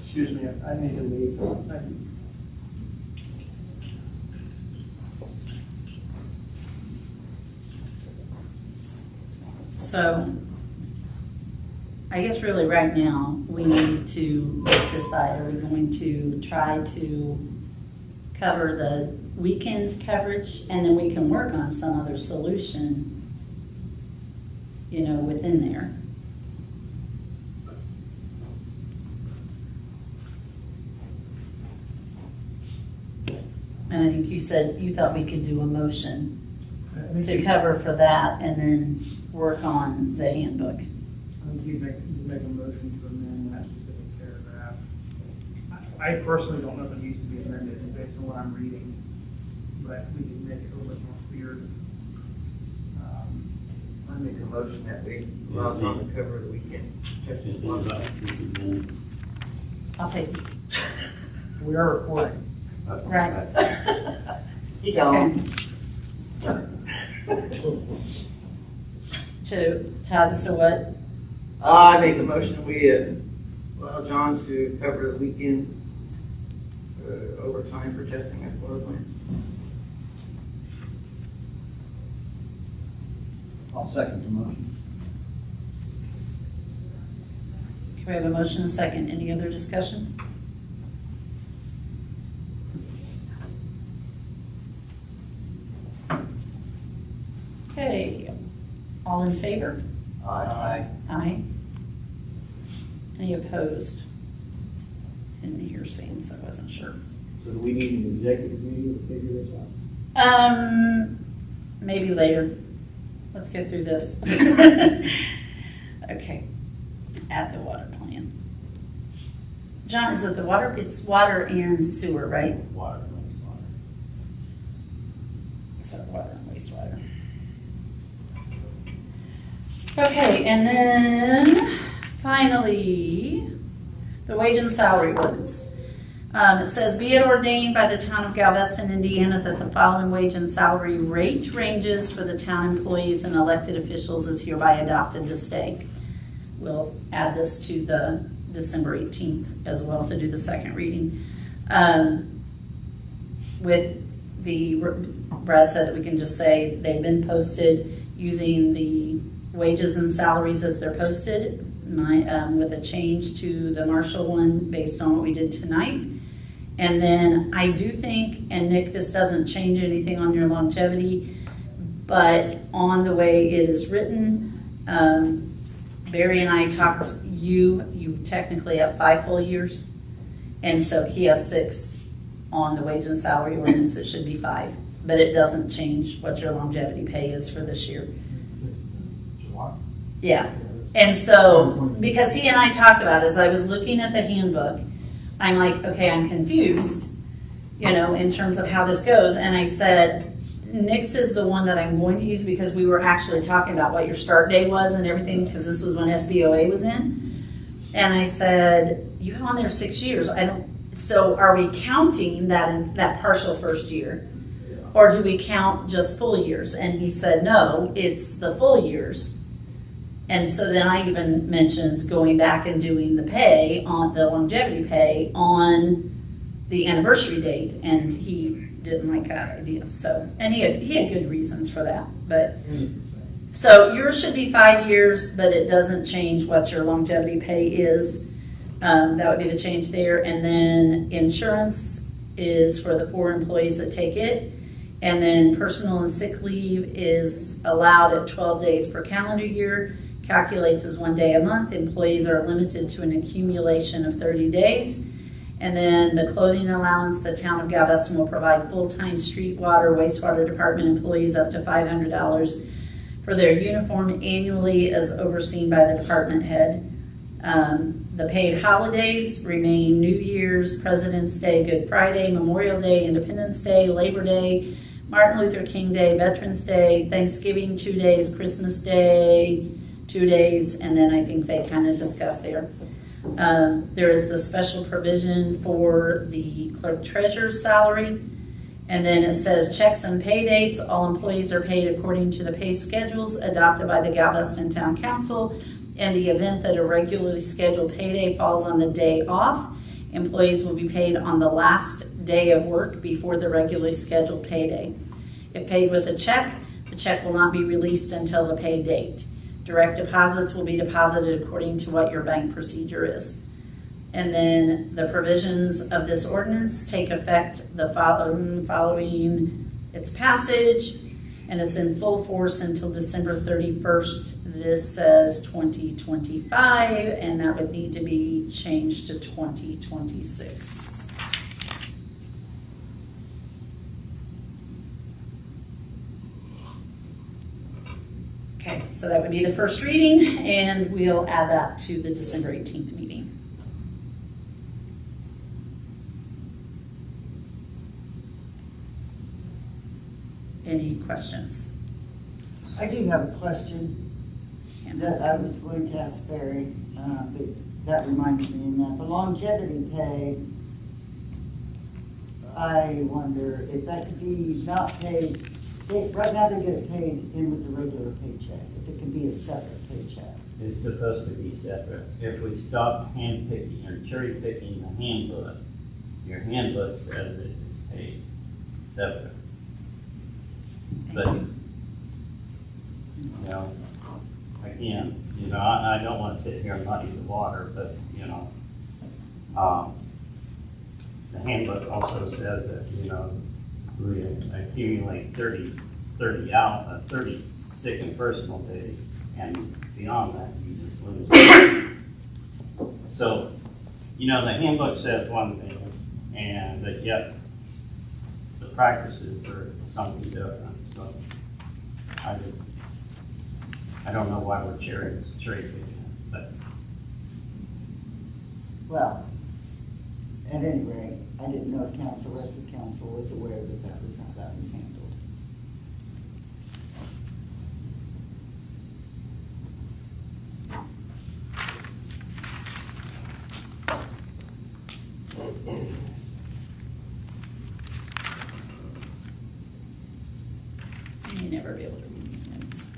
S7: Excuse me, I need to leave. Thank you.
S3: So, I guess really right now, we need to just decide, are we going to try to cover the weekend coverage, and then we can work on some other solution, you know, within there. And I think you said you thought we could do a motion to cover for that and then work on the handbook.
S8: I think you make a motion to amend that specific paragraph. I personally don't know if it needs to be amended based on what I'm reading, but we can make it a little bit more clear.
S9: I make a motion that we allow on the cover of the weekend. Just
S1: It's
S9: as long
S1: about 50 minutes.
S3: I'll take it.
S8: We are recording.
S3: Right.
S9: You don't.
S3: Todd, so what?
S9: I make a motion, we allow John to cover the weekend overtime for testing at Florida plant.
S2: I'll second the motion.
S3: Can we have a motion and a second? Any other discussion? Okay, all in favor?
S2: Aye.
S3: Aye. Any opposed? Didn't hear same, so I wasn't sure.
S2: So do we need an executive meeting to figure this out?
S3: Maybe later. Let's get through this. Okay, at the water plan. John, is it the water? It's water and sewer, right?
S1: Water, wastewater.
S3: So water and wastewater. Okay, and then finally, the wage and salary ordinance. It says, be it ordained by the town of Galveston, Indiana, that the following wage and salary rate ranges for the town employees and elected officials is hereby adopted this day. We'll add this to the December 18th as well to do the second reading. Brad said that we can just say they've been posted using the wages and salaries as they're posted, with a change to the Marshall one based on what we did tonight. And then I do think, and Nick, this doesn't change anything on your longevity, but on the way it is written, Barry and I talked, you technically have 5 full years, and so he has 6 on the wage and salary ordinance. It should be 5, but it doesn't change what your longevity pay is for this year.
S4: July.
S3: Yeah. And so, because he and I talked about it, as I was looking at the handbook, I'm like, okay, I'm confused, in terms of how this goes. And I said, Nick's is the one that I'm going to use because we were actually talking about what your start date was and everything, because this was when SBOA was in. And I said, you have on there 6 years. So are we counting that in that partial first year? Or do we count just full years? And he said, no, it's the full years. And so then I even mentioned going back and doing the pay on the longevity pay on the anniversary date, and he didn't like that idea. So, and he had good reasons for that. But so yours should be 5 years, but it doesn't change what your longevity pay is. That would be the change there. And then insurance is for the 4 employees that take it. And then personal and sick leave is allowed at 12 days per calendar year. Calculates as 1 day a month. Employees are limited to an accumulation of 30 days. And then the clothing allowance, the town of Galveston will provide full-time street water, wastewater department employees up to $500 for their uniform annually as overseen by the department head. The paid holidays remain New Year's, President's Day, Good Friday, Memorial Day, Independence Day, Labor Day, Martin Luther King Day, Veterans Day, Thanksgiving 2 days, Christmas Day 2 days, and then I think they kind of discussed there. There is the special provision for the clerk treasurer's salary, and then it says checks and pay dates. All employees are paid according to the pay schedules adopted by the Galveston Town Council. In the event that a regularly scheduled payday falls on the day off, employees will be paid on the last day of work before the regularly scheduled payday. If paid with a check, the check will not be released until the pay date. Direct deposits will be deposited according to what your bank procedure is. And then the provisions of this ordinance take effect the following its passage, and it's in full force until December 31st. This says 2025, and that would need to be changed to 2026. Okay, so that would be the first reading, and we'll add that to the December 18th meeting. Any questions?
S6: I do have a question that I was going to ask Barry, but that reminds me of that. The longevity pay, I wonder if that could be not paid. Right now they get it paid in with the regular paycheck, if it can be a separate paycheck.
S1: It's supposed to be separate. If we stop hand picking or cherry picking the handbook, your handbook says it is paid separate. But, again, I don't want to sit here and muddy the water, but, the handbook also says that, we accumulate 30 sick and personal days, and beyond that, you just lose. So, the handbook says one thing, but yet the practices are something different. So, I don't know why we're cherry picking it, but.
S6: Well, at any rate, I didn't know if the rest of the council was aware that was how that was handled.
S3: never be able to read these notes.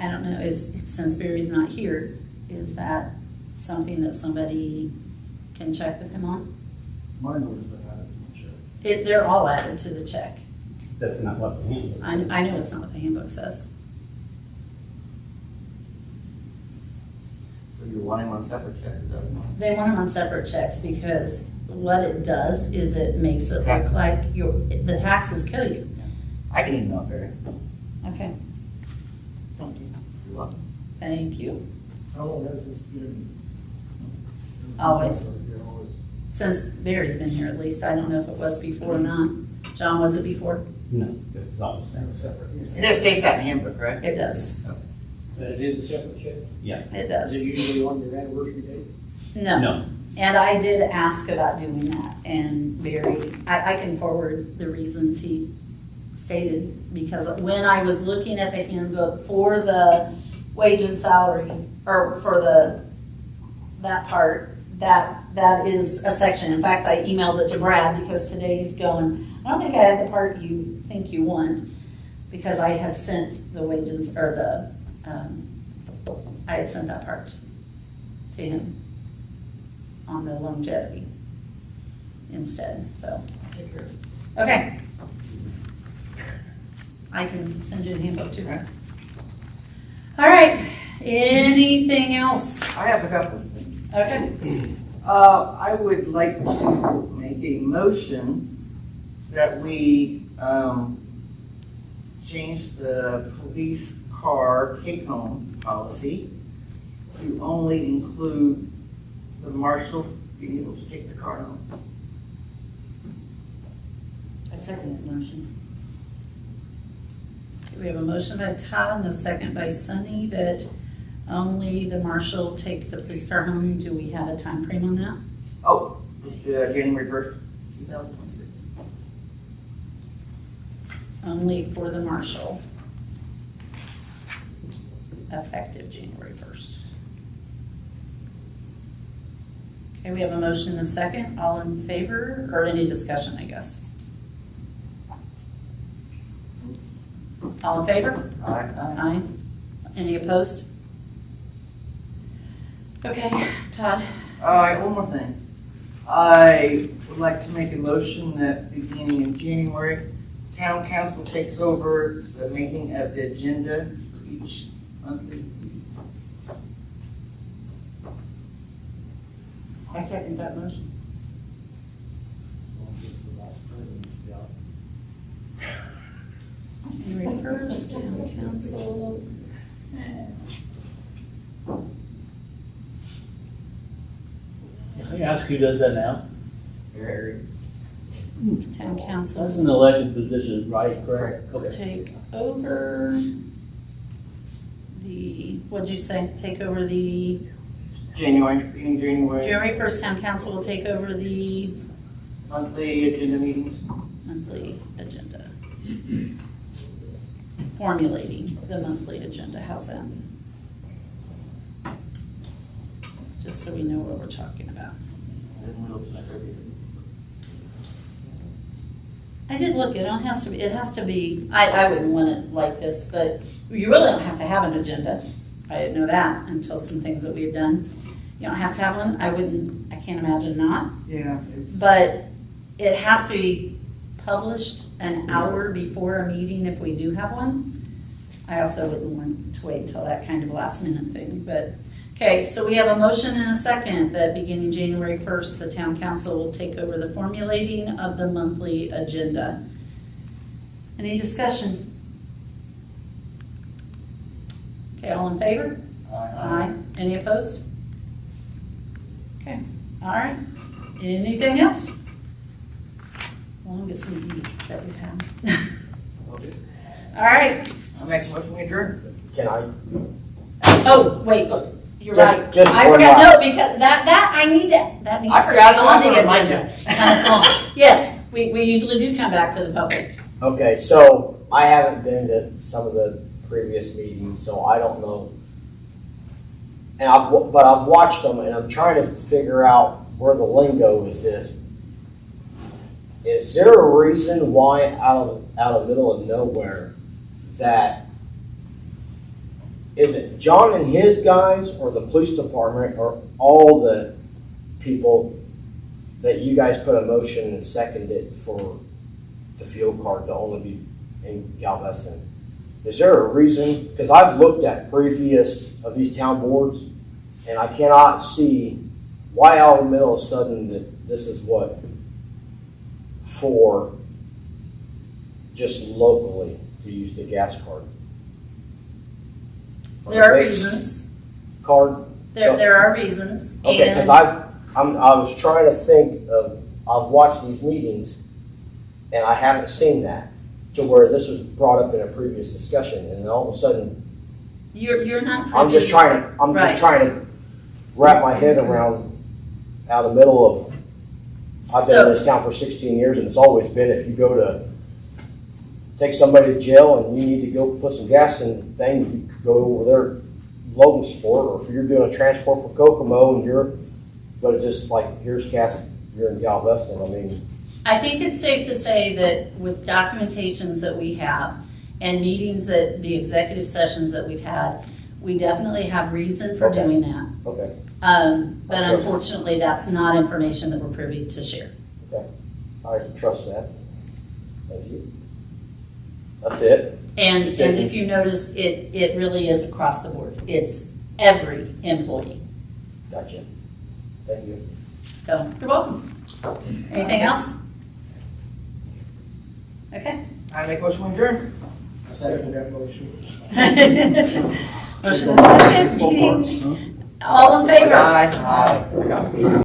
S3: I don't know, since Barry's not here, is that something that somebody can check with him on?
S4: Mine was been added to the check.
S3: They're all added to the check.
S1: That's not what the handbook says.
S3: I know it's not what the handbook says.
S9: So you're wanting one separate check, is that what you want?
S3: They want them on separate checks because what it does is it makes it look like the taxes kill you.
S9: I can email it, Barry.
S3: Okay,
S9: Thank you. You're welcome.
S3: thank you.
S4: How long has this been?
S3: Always.
S4: Yeah, always.
S3: Since Barry's been here at least, I don't know if it was before or not. John, was it before?
S1: No, it's always separate.
S9: It just states that in the handbook, right?
S3: It does,
S7: That it is a separate check?
S1: Yes.
S3: it
S7: Is
S3: does.
S7: it usually on your anniversary date?
S3: No.
S1: No.
S3: And I did ask about doing that, and Barry, I can forward the reasons he stated, because when I was looking at the handbook for the wage and salary, or for that part, that is a section. In fact, I emailed it to Brad, because today he's going, I don't think I have the part you think you want, because I had sent the wages, or I had sent that part to him on the longevity instead, so.
S9: Take care.
S3: Okay. I can send you the handbook too. All right, anything else?
S9: I have a couple of things.
S3: Okay,
S9: I would like to make a motion that we, change the police car take-home policy to only include the marshal being able to take the car home.
S3: I second that motion. Okay, we have a motion by Todd and a second by Sunny that only the marshal take the police car home. Do we have a time frame on that?
S9: Oh, it's January 1st, 2026.
S3: Only for the marshal. Effective January 1st. Okay, we have a motion and a second. All in favor, or any discussion, I guess? All in favor?
S9: Aye.
S3: Aye. Any opposed? Okay, Todd.
S9: One more thing. I would like to make a motion that beginning in January, town council takes over the making of the agenda for each monthly meeting.
S6: I second that motion.
S3: January 1st, town council.
S12: Can I ask who does that now?
S9: Barry.
S3: Town council
S12: That's an elected position, right? Correct. Okay.
S3: take over what'd you say? Take over the,
S9: January, beginning January,
S3: January 1st, town council will take over the
S9: monthly agenda meetings.
S3: monthly agenda. Formulating the monthly agenda, how's that? Just so we know what we're talking about.
S9: And we'll distribute it.
S3: I did look, it has to be, I wouldn't want it like this, but you really don't have to have an agenda. I didn't know that until some things that we've done. You don't have to have one, I can't imagine not.
S9: Yeah, it's.
S3: But it has to be published an hour before a meeting if we do have one. I also wouldn't want to wait until that kind of last minute thing, but, okay, so we have a motion and a second that beginning January 1st, the town council will take over the formulating of the monthly agenda. Any discussion? Okay, all in favor? Aye. Any opposed? Okay, all right. Anything else? Well, I'll get some eat that we have.
S9: Okay.
S3: All right.
S9: I make a motion, we adjourn.
S13: Can I?
S3: Oh, wait, you're
S13: Just-
S3: right.
S13: just
S3: I
S13: one
S3: forgot,
S13: line.
S3: no, because that I need to, that needs
S9: I
S3: to
S9: forgot,
S3: be
S9: so
S3: on
S9: I'm
S3: the
S9: gonna remind
S3: agenda. And it's on. Yes, we usually do come back to the public.
S13: Okay, so I haven't been to some of the previous meetings, so I don't know. And but I've watched them, and I'm trying to figure out where the lingo is this. is there a reason why out of the middle of nowhere that, is it John and his guys or the police department or all the people that you guys put a motion and seconded for the fuel card to only be in Galveston? Is there a reason? Because I've looked at previous of these town boards and I cannot see why out of the middle of a sudden that this is what for just locally to use the gas card.
S3: There are
S13: Rates
S3: reasons.
S13: Card.
S3: There are reasons.
S13: Okay, because I was trying to think of, I've watched these meetings and I haven't seen that to where this was brought up in a previous discussion and then all of a sudden
S3: You're not.
S13: I'm just trying to wrap my head around out of the middle of, I've been in this town for 16 years and it's always been if you go to take somebody to jail and you need to go put some gas in the thing, you could go over there, Logan Sport, or if you're doing a transport for Kokomo and you're going to just like, here's gas, you're in Galveston. I mean,
S3: I think it's safe to say that with documentations that we have and meetings that the executive sessions that we've had, we definitely have reason for doing that.
S13: okay,
S3: But unfortunately, that's not information that we're privy to share.
S13: okay. I trust that. Thank you. That's it.
S3: And if you noticed, it really is across the board. It's every employee.
S13: Gotcha. Thank you.
S3: So you're welcome. Anything else? Okay.
S9: I make motion to adjourn.
S7: I second that motion.
S3: Motion second, meeting. All in favor?
S9: Aye.